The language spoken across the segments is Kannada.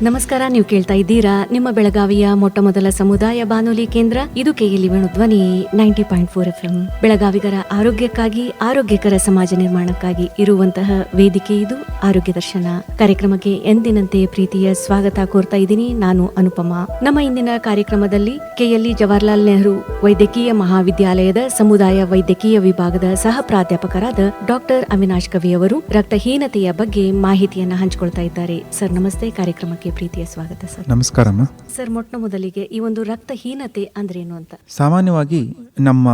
ನಮಸ್ಕಾರ. ನೀವು ಕೇಳ್ತಾ ಇದ್ದೀರಾ ನಿಮ್ಮ ಬೆಳಗಾವಿಯ ಮೊಟ್ಟ ಮೊದಲ ಸಮುದಾಯ ಬಾನುಲಿ ಕೇಂದ್ರ. ಇದು ಕೆಎಲ್ಇ ವೇಣುಧ್ವನಿ 90.4 FM. ಬೆಳಗಾವಿಗರ ಆರೋಗ್ಯಕ್ಕಾಗಿ, ಆರೋಗ್ಯಕರ ಸಮಾಜ ನಿರ್ಮಾಣಕ್ಕಾಗಿ ಇರುವಂತಹ ವೇದಿಕೆ ಇದು ಆರೋಗ್ಯ ದರ್ಶನ ಕಾರ್ಯಕ್ರಮಕ್ಕೆ ಎಂದಿನಂತೆ ಪ್ರೀತಿಯ ಸ್ವಾಗತ ಕೋರ್ತಾ ಇದ್ದೀನಿ. ನಾನು ಅನುಪಮಾ. ನಮ್ಮ ಇಂದಿನ ಕಾರ್ಯಕ್ರಮದಲ್ಲಿ ಕೆಎಲ್ಇ ಜವಾಹರ್ಲಾಲ್ ನೆಹರು ವೈದ್ಯಕೀಯ ಮಹಾವಿದ್ಯಾಲಯದ ಸಮುದಾಯ ವೈದ್ಯಕೀಯ ವಿಭಾಗದ ಸಹ ಪ್ರಾಧ್ಯಾಪಕರಾದ ಡಾಕ್ಟರ್ ಅವಿನಾಶ್ ಕವಿ ಅವರು ರಕ್ತಹೀನತೆಯ ಬಗ್ಗೆ ಮಾಹಿತಿಯನ್ನ ಹಂಚಿಕೊಳ್ತಾ ಇದ್ದಾರೆ. ಸರ್ ನಮಸ್ತೆ. ಕಾರ್ಯಕ್ರಮಕ್ಕೆ ಪ್ರೀತಿಯ ಸ್ವಾಗತ ಸರ್. ನಮಸ್ಕಾರಮ್ಮ. ಸರ್, ಮೊಟ್ಟ ಮೊದಲಿಗೆ ಈ ಒಂದು ರಕ್ತಹೀನತೆ ಅಂದ್ರೇನು ಅಂತ? ಸಾಮಾನ್ಯವಾಗಿ ನಮ್ಮ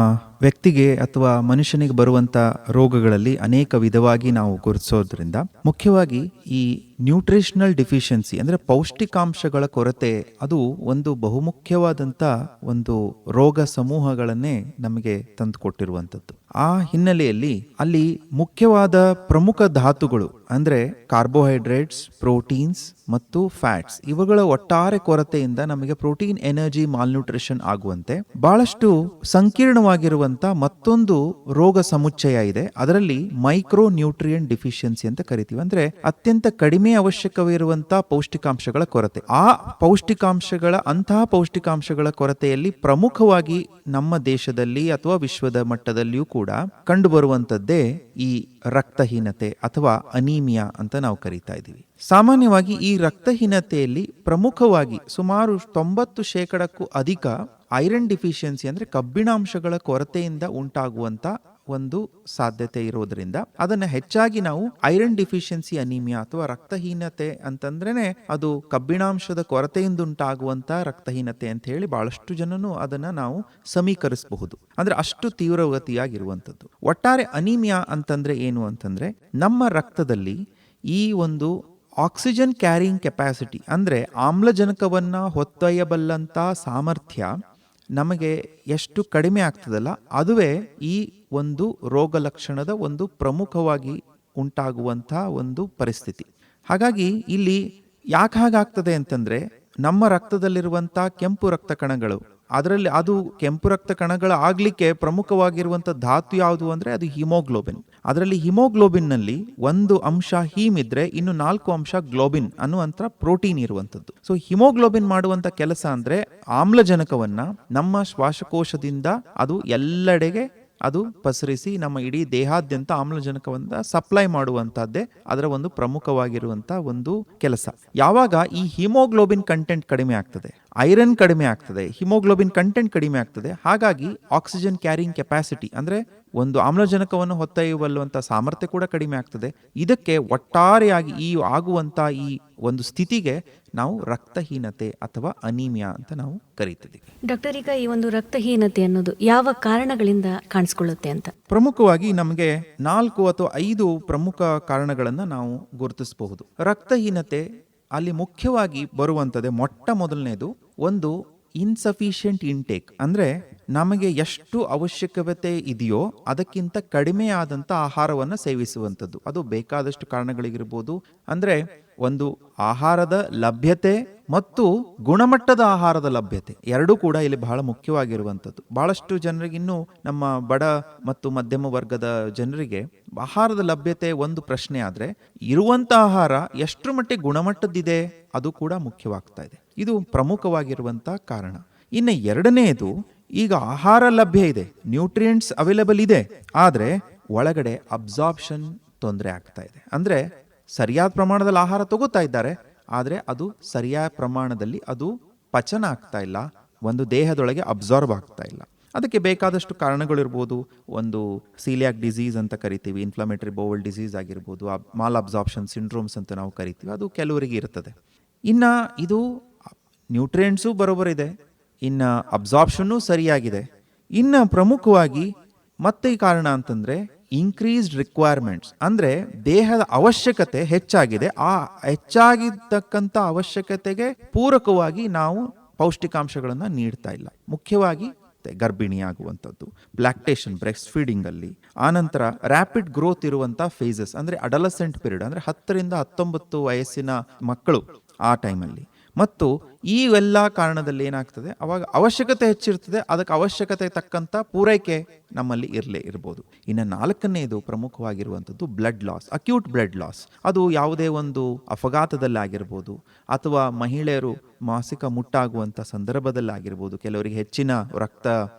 ವ್ಯಕ್ತಿಗೆ ಅಥವಾ ಮನುಷ್ಯನಿಗೆ ಬರುವಂತ ರೋಗಗಳಲ್ಲಿ ಅನೇಕ ವಿಧವಾಗಿ ನಾವು ಗುರುತಿಸೋದ್ರಿಂದ ಮುಖ್ಯವಾಗಿ ಈ ನ್ಯೂಟ್ರಿಷನಲ್ ಡಿಫಿಷಿಯನ್ಸಿ ಅಂದ್ರೆ ಪೌಷ್ಟಿಕಾಂಶಗಳ ಕೊರತೆ ಅದು ಒಂದು ಬಹುಮುಖ್ಯವಾದಂತ ಒಂದು ರೋಗ ಸಮೂಹಗಳನ್ನೇ ನಮಗೆ ತಂದುಕೊಟ್ಟಿರುವಂಥದ್ದು. ಆ ಹಿನ್ನೆಲೆಯಲ್ಲಿ ಅಲ್ಲಿ ಮುಖ್ಯವಾದ ಪ್ರಮುಖ ಧಾತುಗಳು ಅಂದ್ರೆ ಕಾರ್ಬೋಹೈಡ್ರೇಟ್ಸ್, ಪ್ರೋಟೀನ್ಸ್ ಮತ್ತು ಫ್ಯಾಟ್ಸ್ ಇವುಗಳ ಒಟ್ಟಾರೆ ಕೊರತೆಯಿಂದ ನಮಗೆ ಪ್ರೋಟೀನ್ ಎನರ್ಜಿ ಮಾಲ್ನ್ಯೂಟ್ರಿಷನ್ ಆಗುವಂತೆ ಬಹಳಷ್ಟು ಸಂಕೀರ್ಣವಾಗಿರುವಂತ ಮತ್ತೊಂದು ರೋಗ ಸಮುಚ್ಚಯ ಇದೆ. ಅದರಲ್ಲಿ ಮೈಕ್ರೋ ನ್ಯೂಟ್ರಿಯೆಂಟ್ ಡಿಫಿಷಿಯನ್ಸಿ ಅಂತ ಕರಿತೀವಿ. ಅಂದ್ರೆ ಅತ್ಯಂತ ಕಡಿಮೆ ಅವಶ್ಯಕವಿರುವಂತಹ ಪೌಷ್ಟಿಕಾಂಶಗಳ ಕೊರತೆ. ಆ ಅಂತಹ ಪೌಷ್ಟಿಕಾಂಶಗಳ ಕೊರತೆಯಲ್ಲಿ ಪ್ರಮುಖವಾಗಿ ನಮ್ಮ ದೇಶದಲ್ಲಿ ಅಥವಾ ವಿಶ್ವದ ಮಟ್ಟದಲ್ಲಿಯೂ ಕೂಡ ಕಂಡುಬರುವಂತದ್ದೇ ಈ ರಕ್ತಹೀನತೆ ಅಥವಾ ಅನೀಮಿಯಾ ಅಂತ ನಾವು ಕರೀತಾ ಇದ್ದೀವಿ. ಸಾಮಾನ್ಯವಾಗಿ ಈ ರಕ್ತಹೀನತೆಯಲ್ಲಿ ಪ್ರಮುಖವಾಗಿ ಸುಮಾರು 90% ಅಧಿಕ ಐರನ್ ಡಿಫಿಷಿಯನ್ಸಿ ಅಂದ್ರೆ ಕಬ್ಬಿಣಾಂಶಗಳ ಕೊರತೆಯಿಂದ ಉಂಟಾಗುವಂತ ಒಂದು ಸಾಧ್ಯತೆ ಇರೋದ್ರಿಂದ ಅದನ್ನ ಹೆಚ್ಚಾಗಿ ನಾವು ಐರನ್ ಡಿಫಿಷಿಯನ್ಸಿ ಅನೀಮಿಯಾ ಅಥವಾ ರಕ್ತಹೀನತೆ ಅಂತಂದ್ರೇನೆ ಅದು ಕಬ್ಬಿಣಾಂಶದ ಕೊರತೆಯಿಂದ ಉಂಟಾಗುವಂತ ರಕ್ತಹೀನತೆ ಅಂತ ಹೇಳಿ ಬಹಳಷ್ಟು ಜನನು ಅದನ್ನ ನಾವು ಸಮೀಕರಿಸಬಹುದು. ಅಂದ್ರೆ ಅಷ್ಟು ತೀವ್ರಗತಿಯಾಗಿರುವಂಥದ್ದು. ಒಟ್ಟಾರೆ ಅನೀಮಿಯಾ ಅಂತಂದ್ರೆ ಏನು ಅಂತಂದ್ರೆ ನಮ್ಮ ರಕ್ತದಲ್ಲಿ ಈ ಒಂದು ಆಕ್ಸಿಜನ್ ಕ್ಯಾರಿಂಗ್ ಕೆಪಾಸಿಟಿ ಅಂದ್ರೆ ಆಮ್ಲಜನಕವನ್ನ ಹೊತ್ತೊಯ್ಯಬಲ್ಲಂತ ಸಾಮರ್ಥ್ಯ ನಮಗೆ ಎಷ್ಟು ಕಡಿಮೆ ಆಗ್ತದಲ್ಲ ಅದುವೇ ಈ ಒಂದು ರೋಗ ಲಕ್ಷಣದ ಒಂದು ಪ್ರಮುಖವಾಗಿ ಉಂಟಾಗುವಂತಹ ಒಂದು ಪರಿಸ್ಥಿತಿ. ಹಾಗಾಗಿ ಇಲ್ಲಿ ಯಾಕೆ ಹಾಗಾಗ್ತದೆ ಅಂತಂದ್ರೆ ನಮ್ಮ ರಕ್ತದಲ್ಲಿರುವಂಥ ಕೆಂಪು ರಕ್ತ ಕಣಗಳು ಅದರಲ್ಲಿ ಅದು ಕೆಂಪು ರಕ್ತ ಕಣಗಳ ಆಗ್ಲಿಕ್ಕೆ ಪ್ರಮುಖವಾಗಿರುವಂಥ ಧಾತು ಯಾವುದು ಅಂದ್ರೆ ಅದು ಹಿಮೋಗ್ಲೋಬಿನ್. ಅದರಲ್ಲಿ ಹಿಮೋಗ್ಲೋಬಿನ್ ನಲ್ಲಿ ಒಂದು ಅಂಶ ಹೀಮ್ ಇದ್ರೆ ಇನ್ನು 4 ಅಂಶ ಗ್ಲೋಬಿನ್ ಅನ್ನುವಂಥ ಪ್ರೋಟೀನ್ ಇರುವಂತದ್ದು. ಸೊ ಹಿಮೋಗ್ಲೋಬಿನ್ ಮಾಡುವಂತ ಕೆಲಸ ಅಂದ್ರೆ ಆಮ್ಲಜನಕವನ್ನ ನಮ್ಮ ಶ್ವಾಸಕೋಶದಿಂದ ಅದು ಎಲ್ಲೆಡೆಗೆ ಅದು ಪಸರಿಸಿ ನಮ್ಮ ಇಡೀ ದೇಹಾದ್ಯಂತ ಆಮ್ಲಜನಕವನ್ನ ಸಪ್ಲೈ ಮಾಡುವಂತಹದ್ದೇ ಅದರ ಒಂದು ಪ್ರಮುಖವಾಗಿರುವಂತ ಒಂದು ಕೆಲಸ. ಯಾವಾಗ ಈ ಹಿಮೋಗ್ಲೋಬಿನ್ ಕಂಟೆಂಟ್ ಕಡಿಮೆ ಆಗ್ತದೆ, ಐರನ್ ಕಡಿಮೆ ಆಗ್ತದೆ, ಹಿಮೋಗ್ಲೋಬಿನ್ ಕಂಟೆಂಟ್ ಕಡಿಮೆ ಆಗ್ತದೆ, ಹಾಗಾಗಿ ಆಕ್ಸಿಜನ್ ಕ್ಯಾರಿಂಗ್ ಕೆಪಾಸಿಟಿ ಅಂದ್ರೆ ಒಂದು ಆಮ್ಲಜನಕವನ್ನು ಹೊತ್ತೊಯ್ಯುವಲ್ಲುವಂತ ಸಾಮರ್ಥ್ಯ ಕೂಡ ಕಡಿಮೆ ಆಗ್ತದೆ. ಇದಕ್ಕೆ ಒಟ್ಟಾರೆಯಾಗಿ ಈ ಆಗುವಂತ ಈ ಒಂದು ಸ್ಥಿತಿಗೆ ನಾವು ರಕ್ತಹೀನತೆ ಅಥವಾ ಅನೀಮಿಯಾ ಅಂತ ನಾವು ಕರೀತೀವಿ. ಡಾಕ್ಟರ್, ಈಗ ಈ ಒಂದು ರಕ್ತಹೀನತೆ ಅನ್ನೋದು ಯಾವ ಕಾರಣಗಳಿಂದ ಕಾಣಿಸ್ಕೊಳ್ಳುತ್ತೆ ಅಂತ? ಪ್ರಮುಖವಾಗಿ ನಮಗೆ 4 ಅಥವಾ 5 ಪ್ರಮುಖ ಕಾರಣಗಳನ್ನ ನಾವು ಗುರುತಿಸಬಹುದು. ರಕ್ತಹೀನತೆ ಅಲ್ಲಿ ಮುಖ್ಯವಾಗಿ ಬರುವಂಥದ್ದೇ ಮೊಟ್ಟ ಮೊದಲನೇದು ಒಂದು ಇನ್ಸಫಿಷಿಯಂಟ್ ಇಂಟೇಕ್ ಅಂದ್ರೆ ನಮಗೆ ಎಷ್ಟು ಅವಶ್ಯಕತೆ ಇದೆಯೋ ಅದಕ್ಕಿಂತ ಕಡಿಮೆ ಆದಂತ ಆಹಾರವನ್ನು ಸೇವಿಸುವಂಥದ್ದು. ಅದು ಬೇಕಾದಷ್ಟು ಕಾರಣಗಳಿಗಿರ್ಬೋದು. ಅಂದ್ರೆ ಒಂದು ಆಹಾರದ ಲಭ್ಯತೆ ಮತ್ತು ಗುಣಮಟ್ಟದ ಆಹಾರದ ಲಭ್ಯತೆ ಎರಡೂ ಕೂಡ ಇಲ್ಲಿ ಬಹಳ ಮುಖ್ಯವಾಗಿರುವಂಥದ್ದು. ಬಹಳಷ್ಟು ಜನರಿಗೆ ಇನ್ನೂ ನಮ್ಮ ಬಡ ಮತ್ತು ಮಧ್ಯಮ ವರ್ಗದ ಜನರಿಗೆ ಆಹಾರದ ಲಭ್ಯತೆ ಒಂದು ಪ್ರಶ್ನೆ ಆದ್ರೆ ಇರುವಂತ ಆಹಾರ ಎಷ್ಟು ಮಟ್ಟಿಗೆ ಗುಣಮಟ್ಟದಿದೆ ಅದು ಕೂಡ ಮುಖ್ಯವಾಗ್ತಾ ಇದೆ. ಇದು ಪ್ರಮುಖವಾಗಿರುವಂತ ಕಾರಣ. ಇನ್ನು ಎರಡನೆಯದು, ಈಗ ಆಹಾರ ಲಭ್ಯ ಇದೆ, ನ್ಯೂಟ್ರಿಯೆಂಟ್ಸ್ ಅವೈಲೇಬಲ್ ಇದೆ, ಆದ್ರೆ ಒಳಗಡೆ ಅಬ್ಸಾರ್ಪ್ಷನ್ ತೊಂದರೆ ಆಗ್ತಾ ಇದೆ. ಅಂದ್ರೆ ಸರಿಯಾದ ಪ್ರಮಾಣದಲ್ಲಿ ಆಹಾರ ತಗೋತಾ ಇದ್ದಾರೆ, ಆದ್ರೆ ಅದು ಸರಿಯಾದ ಪ್ರಮಾಣದಲ್ಲಿ ಅದು ಪಚನ ಆಗ್ತಾ ಇಲ್ಲ, ಒಂದು ದೇಹದೊಳಗೆ ಅಬ್ಸಾರ್ಬ್ ಆಗ್ತಾ ಇಲ್ಲ. ಅದಕ್ಕೆ ಬೇಕಾದಷ್ಟು ಕಾರಣಗಳಿರ್ಬೋದು. ಒಂದು ಸೀಲಿಯಾಕ್ ಡಿಸೀಸ್ ಅಂತ ಕರಿತೀವಿ, ಇನ್ಫ್ಲಮೇಟರಿ ಬೌವಲ್ ಡಿಸೀಸ್ ಆಗಿರ್ಬೋದು, ಮಾಲ್ ಅಬ್ಸಾರ್ಪ್ಷನ್ ಸಿಂಡ್ರೋಮ್ಸ್ ಅಂತ ನಾವು ಕರಿತೀವಿ, ಅದು ಕೆಲವರಿಗೆ ಇರ್ತದೆ. ಇನ್ನು ಇದು ನ್ಯೂಟ್ರಿಯೆಂಟ್ಸು ಬರೋಬರಿದೆ, ಇನ್ನು ಅಬ್ಸಾರ್ಪ್ಷನ್ನು ಸರಿಯಾಗಿದೆ. ಇನ್ನು ಪ್ರಮುಖವಾಗಿ ಮತ್ತೆ ಈ ಕಾರಣ ಅಂತಂದ್ರೆ ಇನ್ಕ್ರೀಸ್ಡ್ ರಿಕ್ವೈರ್ಮೆಂಟ್ಸ್ ಅಂದ್ರೆ ದೇಹದ ಅವಶ್ಯಕತೆ ಹೆಚ್ಚಾಗಿದೆ. ಆ ಹೆಚ್ಚಾಗಿರ್ತಕ್ಕಂಥ ಅವಶ್ಯಕತೆಗೆ ಪೂರಕವಾಗಿ ನಾವು ಪೌಷ್ಟಿಕಾಂಶಗಳನ್ನ ನೀಡ್ತಾ ಇಲ್ಲ. ಮುಖ್ಯವಾಗಿ ಗರ್ಭಿಣಿಯಾಗುವಂಥದ್ದು, ಲ್ಯಾಕ್ಟೇಷನ್, ಬ್ರೆಸ್ಟ್ ಫೀಡಿಂಗ್ ಅಲ್ಲಿ, ಆನಂತರ ರ್ಯಾಪಿಡ್ ಗ್ರೋತ್ ಇರುವಂತ ಫೇಸಸ್ ಅಂದ್ರೆ ಅಡಲಸೆಂಟ್ ಪೀರಿಯಡ್ ಅಂದ್ರೆ 10 ರಿಂದ 19 ವಯಸ್ಸಿನ ಮಕ್ಕಳು ಆ ಟೈಮಲ್ಲಿ, ಮತ್ತು ಈ ಎಲ್ಲ ಕಾರಣದಲ್ಲಿ ಏನಾಗ್ತದೆ, ಅವಾಗ ಅವಶ್ಯಕತೆ ಹೆಚ್ಚಿರ್ತದೆ, ಅದಕ್ಕೆ ಅವಶ್ಯಕತೆ ತಕ್ಕಂಥ ಪೂರೈಕೆ ನಮ್ಮಲ್ಲಿ ಇರಬಹುದು. ಇನ್ನು ನಾಲ್ಕನೆಯದು ಪ್ರಮುಖವಾಗಿರುವಂಥದ್ದು blood loss, acute blood loss. ಅದು ಯಾವುದೇ ಒಂದು ಅಪಘಾತದಲ್ಲಾಗಿರ್ಬೋದು, ಅಥವಾ ಮಹಿಳೆಯರು ಮಾಸಿಕ ಮುಟ್ಟಾಗುವಂಥ ಸಂದರ್ಭದಲ್ಲಾಗಿರ್ಬೋದು, ಕೆಲವರಿಗೆ ಹೆಚ್ಚಿನ ರಕ್ತ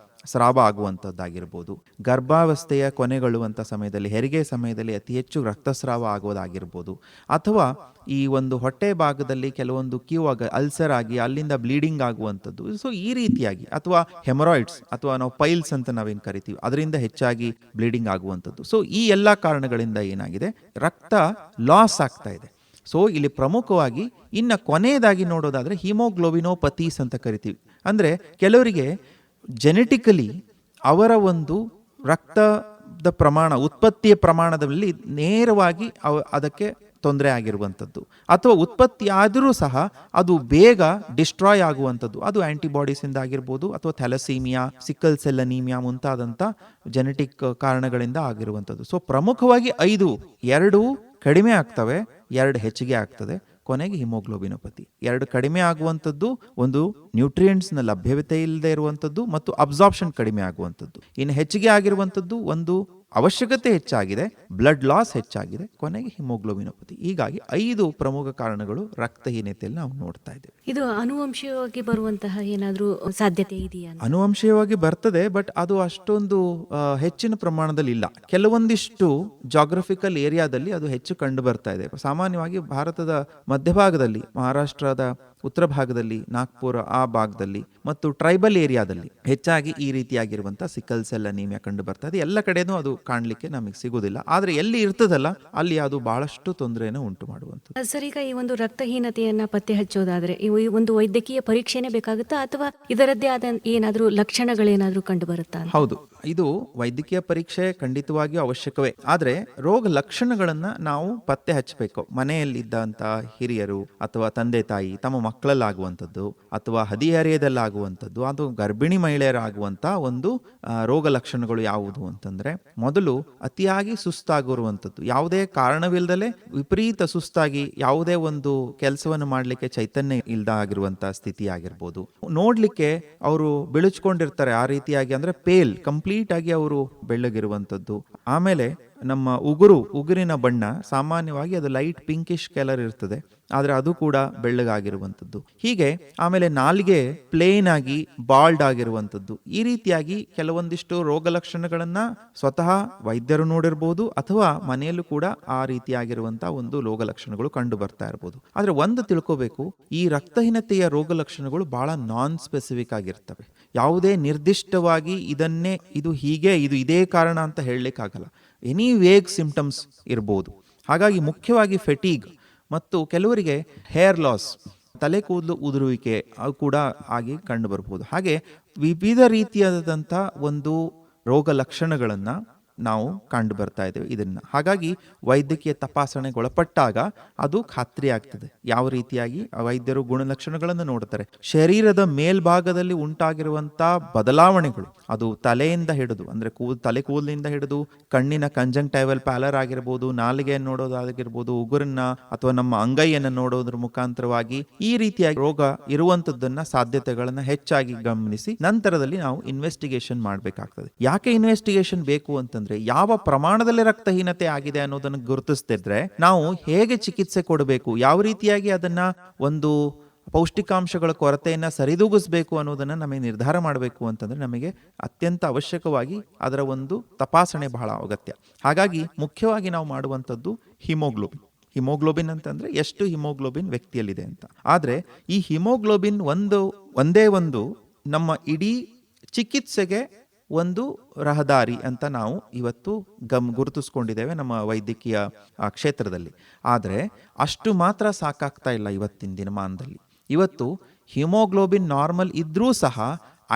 ಸ್ರಾವ ಆಗುವಂಥದ್ದಾಗಿರ್ಬೋದು, ಗರ್ಭಾವಸ್ಥೆಯ ಕೊನೆಗೊಳ್ಳುವಂಥ ಸಮಯದಲ್ಲಿ, ಹೆರಿಗೆ ಸಮಯದಲ್ಲಿ ಅತಿ ಹೆಚ್ಚು ರಕ್ತಸ್ರಾವ ಆಗೋದಾಗಿರ್ಬೋದು, ಅಥವಾ ಈ ಒಂದು ಹೊಟ್ಟೆ ಭಾಗದಲ್ಲಿ ಕೆಲವೊಂದು ಅಲ್ಸರ್ ಆಗಿ ಅಲ್ಲಿಂದ ಬ್ಲೀಡಿಂಗ್ ಆಗುವಂಥದ್ದು. ಸೊ ಈ ರೀತಿಯಾಗಿ, ಅಥವಾ ಹೆಮರಾಯ್ಡ್ಸ್ ಅಥವಾ ನಾವು ಪೈಲ್ಸ್ ಅಂತ ನಾವೇನು ಕರಿತೀವಿ, ಅದರಿಂದ ಹೆಚ್ಚಾಗಿ ಬ್ಲೀಡಿಂಗ್ ಆಗುವಂಥದ್ದು. ಸೊ ಈ ಎಲ್ಲ ಕಾರಣಗಳಿಂದ ಏನಾಗಿದೆ, ರಕ್ತ ಲಾಸ್ ಆಗ್ತಾ ಇದೆ. ಸೊ ಇಲ್ಲಿ ಪ್ರಮುಖವಾಗಿ ಇನ್ನು ಕೊನೆಯದಾಗಿ ನೋಡೋದಾದರೆ ಹಿಮೋಗ್ಲೋಬಿನೋಪತೀಸ್ ಅಂತ ಕರಿತೀವಿ. ಅಂದರೆ ಕೆಲವರಿಗೆ ಜೆನೆಟಿಕಲಿ ಅವರ ಒಂದು ರಕ್ತದ ಪ್ರಮಾಣ, ಉತ್ಪತ್ತಿಯ ಪ್ರಮಾಣದಲ್ಲಿ ನೇರವಾಗಿ ಅದಕ್ಕೆ ತೊಂದರೆ ಆಗಿರುವಂಥದ್ದು, ಅಥವಾ ಉತ್ಪತ್ತಿ ಆದರೂ ಸಹ ಅದು ಬೇಗ ಡಿಸ್ಟ್ರಾಯ್ ಆಗುವಂಥದ್ದು. ಅದು ಆಂಟಿಬಾಡೀಸಿಂದ ಆಗಿರ್ಬೋದು, ಅಥವಾ ಥ್ಯಾಲಸೀಮಿಯಾ, ಸಿಕ್ಕಲ್ ಸೆಲ್ ಅನೀಮಿಯಾ ಮುಂತಾದಂಥ ಜೆನೆಟಿಕ್ ಕಾರಣಗಳಿಂದ ಆಗಿರುವಂಥದ್ದು. ಸೊ ಪ್ರಮುಖವಾಗಿ 5, 2 ಕಡಿಮೆ ಆಗ್ತವೆ, 2 ಹೆಚ್ಚಿಗೆ ಆಗ್ತದೆ. ಕೊನೆಗೆ ಹಿಮೋಗ್ಲೋಬಿನೋಪತಿ. 2 ಕಡಿಮೆ ಆಗುವಂಥದ್ದು, ಒಂದು ನ್ಯೂಟ್ರಿಯೆಂಟ್ಸ್ನ ಲಭ್ಯತೆ ಇಲ್ಲದೆ ಇರುವಂಥದ್ದು ಮತ್ತು ಅಬ್ಸಾರ್ಪ್ಷನ್ ಕಡಿಮೆ ಆಗುವಂಥದ್ದು. ಇನ್ನು ಹೆಚ್ಚಿಗೆ ಆಗಿರುವಂಥದ್ದು, ಒಂದು ಅವಶ್ಯಕತೆ ಹೆಚ್ಚಾಗಿದೆ, ಬ್ಲಡ್ ಲಾಸ್ ಹೆಚ್ಚಾಗಿದೆ, ಕೊನೆಗೆ ಹಿಮೋಗ್ಲೋಬಿನೋಪತಿ. ಹೀಗಾಗಿ 5 ಪ್ರಮುಖ ಕಾರಣಗಳು ರಕ್ತಹೀನತೆಯಲ್ಲಿ ನಾವು ನೋಡ್ತಾ ಇದ್ದೇವೆ. ಇದು ಅನುವಂಶೀಯವಾಗಿ ಬರುವಂತಹ ಏನಾದರೂ ಸಾಧ್ಯತೆ ಇದೆಯಾ? ಅನುವಂಶೀಯವಾಗಿ ಬರ್ತದೆ, ಬಟ್ ಅದು ಅಷ್ಟೊಂದು ಹೆಚ್ಚಿನ ಪ್ರಮಾಣದಲ್ಲಿ ಇಲ್ಲ. ಕೆಲವೊಂದಿಷ್ಟು ಜಾಗ್ರಫಿಕಲ್ ಏರಿಯಾದಲ್ಲಿ ಅದು ಹೆಚ್ಚು ಕಂಡು ಬರ್ತಾ ಇದೆ. ಸಾಮಾನ್ಯವಾಗಿ ಭಾರತದ ಮಧ್ಯಭಾಗದಲ್ಲಿ, ಮಹಾರಾಷ್ಟ್ರದ ಉತ್ತರ ಭಾಗದಲ್ಲಿ, ನಾಗ್ಪುರ ಆ ಭಾಗದಲ್ಲಿ ಮತ್ತು ಟ್ರೈಬಲ್ ಏರಿಯಾದಲ್ಲಿ ಹೆಚ್ಚಾಗಿ ಈ ರೀತಿಯಾಗಿರುವಂಥ ಸಿಕ್ಕಲ್ ಸೆಲ್ ಅನೀಮಿಯಾ ಕಂಡು ಬರ್ತಾ ಇದೆ. ಎಲ್ಲ ಕಡೆನೂ ಅದು ಕಾಣಲಿಕ್ಕೆ ನಮಗೆ ಸಿಗೋದಿಲ್ಲ, ಆದರೆ ಎಲ್ಲಿ ಇರ್ತದಲ್ಲ ಅಲ್ಲಿ ಅದು ಬಹಳಷ್ಟು ತೊಂದರೆಯನ್ನು ಉಂಟು ಮಾಡುವಂಥದ್ದು. ಸರ್, ಈಗ ಈ ಒಂದು ರಕ್ತಹೀನತೆಯನ್ನ ಪತ್ತೆ ಹಚ್ಚೋದಾದ್ರೆ ಈ ಒಂದು ವೈದ್ಯಕೀಯ ಪರೀಕ್ಷೆನೇ ಬೇಕಾಗುತ್ತಾ, ಅಥವಾ ಇದರದ್ದೇ ಆದ ಏನಾದರೂ ಲಕ್ಷಣಗಳೇನಾದರೂ ಕಂಡು ಬರುತ್ತಾ? ಹೌದು, ಇದು ವೈದ್ಯಕೀಯ ಪರೀಕ್ಷೆ ಖಂಡಿತವಾಗಿಯೂ ಅವಶ್ಯಕವೇ. ಆದರೆ ರೋಗ ಲಕ್ಷಣಗಳನ್ನ ನಾವು ಪತ್ತೆ ಹಚ್ಚಬೇಕು. ಮನೆಯಲ್ಲಿದ್ದಂಥ ಹಿರಿಯರು ಅಥವಾ ತಂದೆ ತಾಯಿ ತಮ್ಮ ಮಕ್ಕಳಲ್ಲಾಗುವಂಥದ್ದು, ಅಥವಾ ಹದಿಹರೆಯದಲ್ಲಾಗುವಂಥದ್ದು, ಅದು ಗರ್ಭಿಣಿ ಮಹಿಳೆಯರಾಗುವಂಥ ಒಂದು ರೋಗ ಲಕ್ಷಣಗಳು ಯಾವುದು ಅಂತಂದ್ರೆ, ಮೊದಲು ಅತಿಯಾಗಿ ಸುಸ್ತಾಗಿರುವಂಥದ್ದು, ಯಾವುದೇ ಕಾರಣವಿಲ್ಲದಲೇ ವಿಪರೀತ ಸುಸ್ತಾಗಿ ಯಾವುದೇ ಒಂದು ಕೆಲಸವನ್ನು ಮಾಡಲಿಕ್ಕೆ ಚೈತನ್ಯ ಇಲ್ದ ಆಗಿರುವಂಥ ಸ್ಥಿತಿ ಆಗಿರ್ಬೋದು. ನೋಡ್ಲಿಕ್ಕೆ ಅವರು ಬಿಳುಚ್ಕೊಂಡಿರ್ತಾರೆ, ಆ ರೀತಿಯಾಗಿ, ಅಂದ್ರೆ ಪೇಲ್, ಕಂಪ್ಲೀಟ್ ಆಗಿ ಅವರು ಬೆಳ್ಳಗಿರುವಂಥದ್ದು. ಆಮೇಲೆ ನಮ್ಮ ಉಗುರಿನ ಬಣ್ಣ ಸಾಮಾನ್ಯವಾಗಿ ಅದು ಲೈಟ್ ಪಿಂಕಿಶ್ ಕಲರ್ ಇರ್ತದೆ, ಆದರೆ ಅದು ಕೂಡ ಬೆಳ್ಳಗಾಗಿರುವಂಥದ್ದು. ಹೀಗೆ ಆಮೇಲೆ ನಾಲಿಗೆ ಪ್ಲೇನ್ ಆಗಿ ಬಾಲ್ಡ್ ಆಗಿರುವಂಥದ್ದು. ಈ ರೀತಿಯಾಗಿ ಕೆಲವೊಂದಿಷ್ಟು ರೋಗ ಲಕ್ಷಣಗಳನ್ನ ಸ್ವತಃ ವೈದ್ಯರು ನೋಡಿರ್ಬೋದು, ಅಥವಾ ಮನೆಯಲ್ಲೂ ಕೂಡ ಆ ರೀತಿಯಾಗಿರುವಂಥ ಒಂದು ರೋಗ ಲಕ್ಷಣಗಳು ಕಂಡು ಬರ್ತಾ ಇರ್ಬೋದು. ಆದರೆ ಒಂದು ತಿಳ್ಕೋಬೇಕು, ಈ ರಕ್ತಹೀನತೆಯ ರೋಗ ಲಕ್ಷಣಗಳು ಬಹಳ ನಾನ್ ಸ್ಪೆಸಿಫಿಕ್ ಆಗಿರ್ತವೆ. ಯಾವುದೇ ನಿರ್ದಿಷ್ಟವಾಗಿ ಇದು ಹೀಗೆ, ಇದು ಇದೇ ಕಾರಣ ಅಂತ ಹೇಳಲಿಕ್ಕಾಗಲ್ಲ. ಎನಿ ವೇಗ್ ಸಿಂಪ್ಟಮ್ಸ್ ಇರ್ಬೋದು. ಹಾಗಾಗಿ ಮುಖ್ಯವಾಗಿ ಫೆಟೀಗ್ ಮತ್ತು ಕೆಲವರಿಗೆ ಹೇರ್ ಲಾಸ್, ತಲೆ ಕೂದಲು ಉದುರುವಿಕೆ ಅದು ಕೂಡ ಆಗಿ ಕಂಡು ಬರ್ಬೋದು. ಹಾಗೆ ವಿವಿಧ ರೀತಿಯಾದಂಥ ಒಂದು ರೋಗ ಲಕ್ಷಣಗಳನ್ನು ನಾವು ಕಂಡು ಬರ್ತಾ ಇದ್ದೇವೆ ಇದನ್ನ. ಹಾಗಾಗಿ ವೈದ್ಯಕೀಯ ತಪಾಸಣೆಗೊಳಪಟ್ಟಾಗ ಅದು ಖಾತ್ರಿ ಆಗ್ತದೆ. ಯಾವ ರೀತಿಯಾಗಿ ವೈದ್ಯರು ಗುಣಲಕ್ಷಣಗಳನ್ನು ನೋಡ್ತಾರೆ, ಶರೀರದ ಮೇಲ್ಭಾಗದಲ್ಲಿ ಉಂಟಾಗಿರುವಂತ ಬದಲಾವಣೆಗಳು, ಅದು ತಲೆಯಿಂದ ಹಿಡಿದು, ಅಂದ್ರೆ ತಲೆ ಕೂದಲಿಂದ ಹಿಡಿದು ಕಣ್ಣಿನ ಕಂಜಂಕ್ಟೈವಲ್ ಪ್ಯಾಲರ್ ಆಗಿರ್ಬೋದು, ನಾಲಿಗೆಯನ್ನು ನೋಡೋದಾಗಿರ್ಬೋದು, ಉಗುರನ್ನ ಅಥವಾ ನಮ್ಮ ಅಂಗೈಯನ್ನು ನೋಡೋದ್ರ ಮುಖಾಂತರವಾಗಿ ಈ ರೀತಿಯಾಗಿ ರೋಗ ಇರುವಂತದ್ದನ್ನ ಸಾಧ್ಯತೆಗಳನ್ನ ಹೆಚ್ಚಾಗಿ ಗಮನಿಸಿ ನಂತರದಲ್ಲಿ ನಾವು ಇನ್ವೆಸ್ಟಿಗೇಷನ್ ಮಾಡಬೇಕಾಗ್ತದೆ. ಯಾಕೆ ಇನ್ವೆಸ್ಟಿಗೇಷನ್ ಬೇಕು ಅಂತಂದ್ರೆ, ಯಾವ ಪ್ರಮಾಣದಲ್ಲಿ ರಕ್ತಹೀನತೆ ಆಗಿದೆ ಅನ್ನೋದನ್ನು ಗುರುತಿಸ್ತಿದ್ರೆ ನಾವು ಹೇಗೆ ಚಿಕಿತ್ಸೆ ಕೊಡಬೇಕು, ಯಾವ ರೀತಿಯಾಗಿ ಅದನ್ನ ಒಂದು ಪೌಷ್ಟಿಕಾಂಶಗಳ ಕೊರತೆಯನ್ನು ಸರಿದೂಗಿಸಬೇಕು ಅನ್ನೋದನ್ನು ನಮಗೆ ನಿರ್ಧಾರ ಮಾಡಬೇಕು ಅಂತಂದ್ರೆ ನಮಗೆ ಅತ್ಯಂತ ಅವಶ್ಯಕವಾಗಿ ಅದರ ಒಂದು ತಪಾಸಣೆ ಬಹಳ ಅಗತ್ಯ. ಹಾಗಾಗಿ ಮುಖ್ಯವಾಗಿ ನಾವು ಮಾಡುವಂಥದ್ದು ಹಿಮೋಗ್ಲೋಬಿನ್ ಅಂತಂದ್ರೆ ಎಷ್ಟು ಹಿಮೋಗ್ಲೋಬಿನ್ ವ್ಯಕ್ತಿಯಲ್ಲಿದೆ ಅಂತ. ಆದರೆ ಈ ಹಿಮೋಗ್ಲೋಬಿನ್ ಒಂದೇ ಒಂದು ನಮ್ಮ ಇಡೀ ಚಿಕಿತ್ಸೆಗೆ ಒಂದು ರಹದಾರಿ ಅಂತ ನಾವು ಇವತ್ತು ಗುರುತಿಸ್ಕೊಂಡಿದ್ದೇವೆ ನಮ್ಮ ವೈದ್ಯಕೀಯ ಕ್ಷೇತ್ರದಲ್ಲಿ. ಆದರೆ ಅಷ್ಟು ಮಾತ್ರ ಸಾಕಾಗ್ತಾ ಇಲ್ಲ ಇವತ್ತಿನ ದಿನಮಾನದಲ್ಲಿ. ಇವತ್ತು ಹಿಮೋಗ್ಲೋಬಿನ್ ನಾರ್ಮಲ್ ಇದ್ರೂ ಸಹ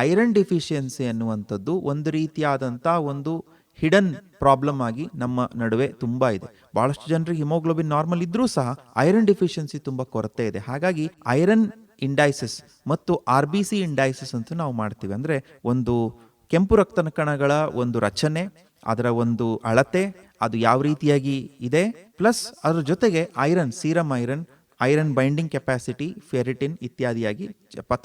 ಐರನ್ ಡಿಫಿಷಿಯನ್ಸಿ ಅನ್ನುವಂಥದ್ದು ಒಂದು ರೀತಿಯಾದಂಥ ಒಂದು ಹಿಡನ್ ಪ್ರಾಬ್ಲಮ್ ಆಗಿ ನಮ್ಮ ನಡುವೆ ತುಂಬ ಇದೆ. ಬಹಳಷ್ಟು ಜನರಿಗೆ ಹಿಮೋಗ್ಲೋಬಿನ್ ನಾರ್ಮಲ್ ಇದ್ರೂ ಸಹ ಐರನ್ ಡಿಫಿಷಿಯನ್ಸಿ ತುಂಬ ಕೊರತೆ ಇದೆ. ಹಾಗಾಗಿ ಐರನ್ ಇಂಡೈಸಿಸ್ ಮತ್ತು RBC ಇಂಡೈಸಿಸ್ ಅಂತ ನಾವು ಮಾಡ್ತೀವಿ. ಅಂದರೆ ಒಂದು ಕೆಂಪು ರಕ್ತ ಕಣಗಳ ಒಂದು ರಚನೆ, ಅದರ ಒಂದು ಅಳತೆ, ಅದು ಯಾವ ರೀತಿಯಾಗಿ ಇದೆ, ಪ್ಲಸ್ ಅದ್ರ ಜೊತೆಗೆ iron, serum iron iron binding capacity, ferritin ಇತ್ಯಾದಿಯಾಗಿ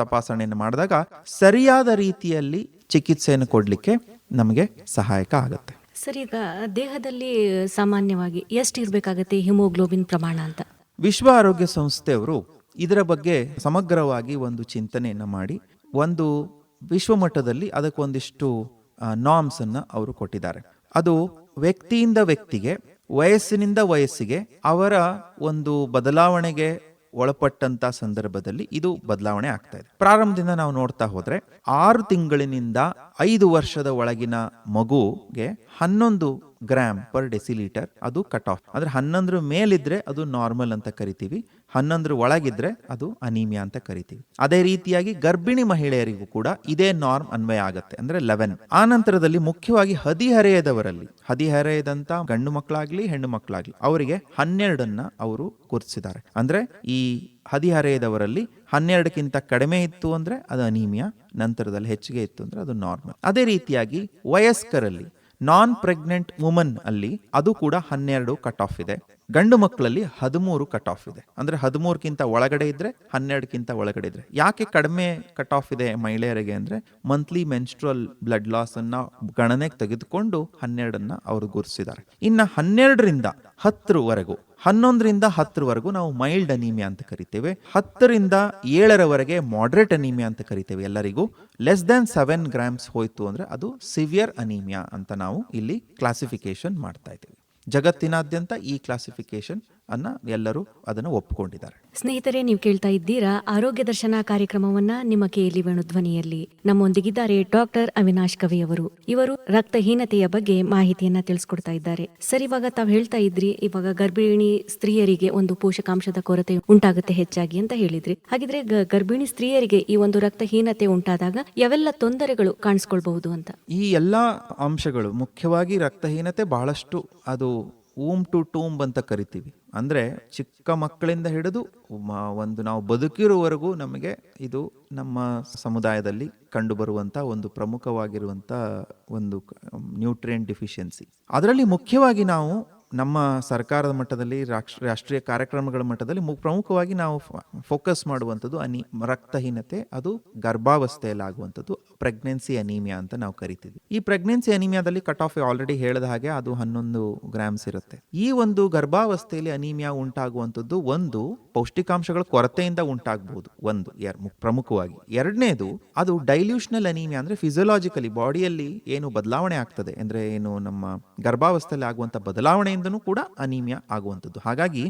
ತಪಾಸಣೆಯನ್ನು ಮಾಡಿದಾಗ ಸರಿಯಾದ ರೀತಿಯಲ್ಲಿ ಚಿಕಿತ್ಸೆಯನ್ನು ಕೊಡಲಿಕ್ಕೆ ನಮಗೆ ಸಹಾಯಕ ಆಗುತ್ತೆ. ಸರ್, ಈಗ ದೇಹದಲ್ಲಿ ಸಾಮಾನ್ಯವಾಗಿ ಎಷ್ಟು ಇರಬೇಕಾಗತ್ತೆ ಹಿಮೋಗ್ಲೋಬಿನ್ ಪ್ರಮಾಣ ಅಂತ? ವಿಶ್ವ ಆರೋಗ್ಯ ಸಂಸ್ಥೆಯವರು ಇದರ ಬಗ್ಗೆ ಸಮಗ್ರವಾಗಿ ಒಂದು ಚಿಂತನೆಯನ್ನು ಮಾಡಿ ಒಂದು ವಿಶ್ವಮಟ್ಟದಲ್ಲಿ ಅದಕ್ಕೊಂದಿಷ್ಟು ನಾರ್ಮ್ಸ್ ಅನ್ನು ಅವರು ಕೊಟ್ಟಿದ್ದಾರೆ. ಅದು ವ್ಯಕ್ತಿಯಿಂದ ವ್ಯಕ್ತಿಗೆ, ವಯಸ್ಸಿನಿಂದ ವಯಸ್ಸಿಗೆ ಅವರ ಒಂದು ಬದಲಾವಣೆಗೆ ಒಳಪಟ್ಟಂತ ಸಂದರ್ಭದಲ್ಲಿ ಇದು ಬದಲಾವಣೆ ಆಗ್ತಾ ಇದೆ. ಪ್ರಾರಂಭದಿಂದ ನಾವು ನೋಡ್ತಾ ಹೋದ್ರೆ 6 ತಿಂಗಳಿನಿಂದ 5 ವರ್ಷದ ಒಳಗಿನ ಮಗುಗೆ 11 ಗ್ರಾಮ್ ಪರ್ ಡೆಸಿಲೀಟರ್ ಅದು ಕಟ್ ಆಫ್. ಅಂದ್ರೆ 11 ಮೇಲಿದ್ರೆ ಅದು ನಾರ್ಮಲ್ ಅಂತ ಕರಿತೀವಿ, 11 ಒಳಗಿದ್ರೆ ಅದು ಅನೀಮಿಯಾ ಅಂತ ಕರಿತೀವಿ. ಅದೇ ರೀತಿಯಾಗಿ ಗರ್ಭಿಣಿ ಮಹಿಳೆಯರಿಗೂ ಕೂಡ ಇದೇ ನಾರ್ಮ್ ಅನ್ವಯ ಆಗುತ್ತೆ, ಅಂದ್ರೆ 11. ಆ ನಂತರದಲ್ಲಿ ಮುಖ್ಯವಾಗಿ ಹದಿಹರೆಯದಂತ ಗಂಡು ಮಕ್ಕಳಾಗ್ಲಿ ಹೆಣ್ಣು ಮಕ್ಕಳಾಗ್ಲಿ ಅವರಿಗೆ 12 ಅವರು ಗುರುತಿಸಿದ್ದಾರೆ. ಅಂದ್ರೆ ಈ ಹದಿಹರೆಯದವರಲ್ಲಿ 12ಕ್ಕಿಂತ ಕಡಿಮೆ ಇತ್ತು ಅಂದ್ರೆ ಅದು ಅನೀಮಿಯಾ, ನಂತರದಲ್ಲಿ ಹೆಚ್ಚಿಗೆ ಇತ್ತು ಅಂದ್ರೆ ಅದು ನಾರ್ಮಲ್. ಅದೇ ರೀತಿಯಾಗಿ ವಯಸ್ಕರಲ್ಲಿ ನಾನ್ ಪ್ರೆಗ್ನೆಂಟ್ ವುಮನ್ ಅಲ್ಲಿ ಅದು ಕೂಡ 12 ಕಟ್ ಆಫ್ ಇದೆ. ಗಂಡು ಮಕ್ಕಳಲ್ಲಿ 13 ಕಟ್ ಆಫ್ ಇದೆ. ಅಂದ್ರೆ 13ಕ್ಕಿಂತ ಒಳಗಡೆ ಇದ್ರೆ 12ಕ್ಕಿಂತ ಒಳಗಡೆ ಇದ್ರೆ. ಯಾಕೆ ಕಡಿಮೆ ಕಟ್ ಆಫ್ ಇದೆ ಮಹಿಳೆಯರಿಗೆ ಅಂದ್ರೆ ಮಂತ್ಲಿ ಮೆನ್ಸ್ಟ್ರಲ್ ಬ್ಲಡ್ ಲಾಸ್ ಅನ್ನ ಗಣನೆಗೆ ತೆಗೆದುಕೊಂಡು 12 ಅವರು ಗುರುತಿಸಿದ್ದಾರೆ. ಇನ್ನ 12ರಿಂದ 10ವರೆಗೂ 11ರಿಂದ 10ವರೆಗೂ ನಾವು ಮೈಲ್ಡ್ ಅನೀಮಿಯಾ ಅಂತ ಕರಿತೇವೆ. 10ರಿಂದ 7ರವರೆಗೆ ಮಾಡರೇಟ್ ಅನೀಮಿಯಾ ಅಂತ ಕರಿತೇವೆ. ಎಲ್ಲರಿಗೂ ಲೆಸ್ ದನ್ 7 ಗ್ರಾಮ್ಸ್ ಹೋಯ್ತು ಅಂದ್ರೆ ಅದು ಸಿವಿಯರ್ ಅನೀಮಿಯಾ ಅಂತ ನಾವು ಇಲ್ಲಿ ಕ್ಲಾಸಿಫಿಕೇಶನ್ ಮಾಡ್ತಾ ಇದ್ದೇವೆ. ಜಗತ್ತಿನಾದ್ಯಂತ ಈ ಕ್ಲಾಸಿಫಿಕೇಶನ್ ಅನ್ನ ಎಲ್ಲರೂ ಅದನ್ನು ಒಪ್ಪಿಕೊಂಡಿದ್ದಾರೆ. ಸ್ನೇಹಿತರೆ, ನೀವು ಕೇಳ್ತಾ ಇದ್ದೀರಾ ಆರೋಗ್ಯ ದರ್ಶನ ಕಾರ್ಯಕ್ರಮವನ್ನ ನಿಮ್ಮ KLE ವೇಣುಧ್ವನಿಯಲ್ಲಿ. ನಮ್ಮೊಂದಿಗಿದ್ದಾರೆ ಡಾಕ್ಟರ್ ಅವಿನಾಶ್ ಕವಿ ಅವರು. ಇವರು ರಕ್ತಹೀನತೆಯ ಬಗ್ಗೆ ಮಾಹಿತಿಯನ್ನ ತಿಳಿಸ್ಕೊಡ್ತಾ ಇದ್ದಾರೆ. ಸರ್, ಇವಾಗ ತಾವು ಹೇಳ್ತಾ ಇದ್ರಿ, ಇವಾಗ ಗರ್ಭಿಣಿ ಸ್ತ್ರೀಯರಿಗೆ ಒಂದು ಪೋಷಕಾಂಶದ ಕೊರತೆ ಉಂಟಾಗುತ್ತೆ ಹೆಚ್ಚಾಗಿ ಅಂತ ಹೇಳಿದ್ರಿ. ಹಾಗಿದ್ರೆ ಗರ್ಭಿಣಿ ಸ್ತ್ರೀಯರಿಗೆ ಈ ಒಂದು ರಕ್ತಹೀನತೆ ಉಂಟಾದಾಗ ಯಾವೆಲ್ಲ ತೊಂದರೆಗಳು ಕಾಣಿಸ್ಕೊಳ್ಬಹುದು ಅಂತ? ಈ ಎಲ್ಲಾ ಅಂಶಗಳು ಮುಖ್ಯವಾಗಿ ರಕ್ತಹೀನತೆ ಬಹಳಷ್ಟು ಅದು ಊಮ್ ಟು ಟೂಂಬ್ ಅಂತ ಕರಿತೀವಿ. ಅಂದ್ರೆ ಚಿಕ್ಕ ಮಕ್ಕಳಿಂದ ಹಿಡಿದು ಒಂದು ನಾವು ಬದುಕಿರುವವರೆಗೂ ನಮಗೆ ಇದು ನಮ್ಮ ಸಮುದಾಯದಲ್ಲಿ ಕಂಡು ಬರುವಂತ ಒಂದು ಪ್ರಮುಖವಾಗಿರುವಂತ ಒಂದು ನ್ಯೂಟ್ರಿಯೆಂಟ್ ಡಿಫಿಷಿಯನ್ಸಿ. ಅದರಲ್ಲಿ ಮುಖ್ಯವಾಗಿ ನಾವು ನಮ್ಮ ಸರ್ಕಾರದ ಮಟ್ಟದಲ್ಲಿ ರಾಷ್ಟ್ರೀಯ ಕಾರ್ಯಕ್ರಮಗಳ ಮಟ್ಟದಲ್ಲಿ ಪ್ರಮುಖವಾಗಿ ನಾವು ಫೋಕಸ್ ಮಾಡುವಂಥದ್ದು ರಕ್ತಹೀನತೆ, ಅದು ಗರ್ಭಾವಸ್ಥೆಯಲ್ಲಿ ಆಗುವಂಥದ್ದು ಪ್ರೆಗ್ನೆನ್ಸಿ ಅನೀಮಿಯಾ ಅಂತ ನಾವು ಕರಿತೀವಿ. ಈ ಪ್ರೆಗ್ನೆನ್ಸಿ ಅನೀಮಿಯಾದಲ್ಲಿ ಕಟ್ ಆಫ್ ಆಲ್ರೆಡಿ ಹೇಳಿದ ಹಾಗೆ ಅದು 11 ಗ್ರಾಮ್ಸ್ ಇರುತ್ತೆ. ಈ ಒಂದು ಗರ್ಭಾವಸ್ಥೆಯಲ್ಲಿ ಅನೀಮಿಯಾ ಉಂಟಾಗುವಂಥದ್ದು ಒಂದು ಪೌಷ್ಟಿಕಾಂಶಗಳ ಕೊರತೆಯಿಂದ ಉಂಟಾಗಬಹುದು, ಪ್ರಮುಖವಾಗಿ. ಎರಡನೇದು ಅದು ಡೈಲ್ಯೂಷನಲ್ ಅನೀಮಿಯಾ, ಅಂದ್ರೆ ಫಿಸಿಯೋಲಾಜಿಕಲಿ ಬಾಡಿಯಲ್ಲಿ ಏನು ಬದಲಾವಣೆ ಆಗ್ತದೆ, ಅಂದ್ರೆ ಏನು ನಮ್ಮ ಗರ್ಭಾವಸ್ಥೆಯಲ್ಲಿ ಆಗುವಂತ ಬದಲಾವಣೆಯಿಂದನೂ ಕೂಡ ಅನೀಮಿಯಾ ಆಗುವಂಥದ್ದು. ಹಾಗಾಗಿ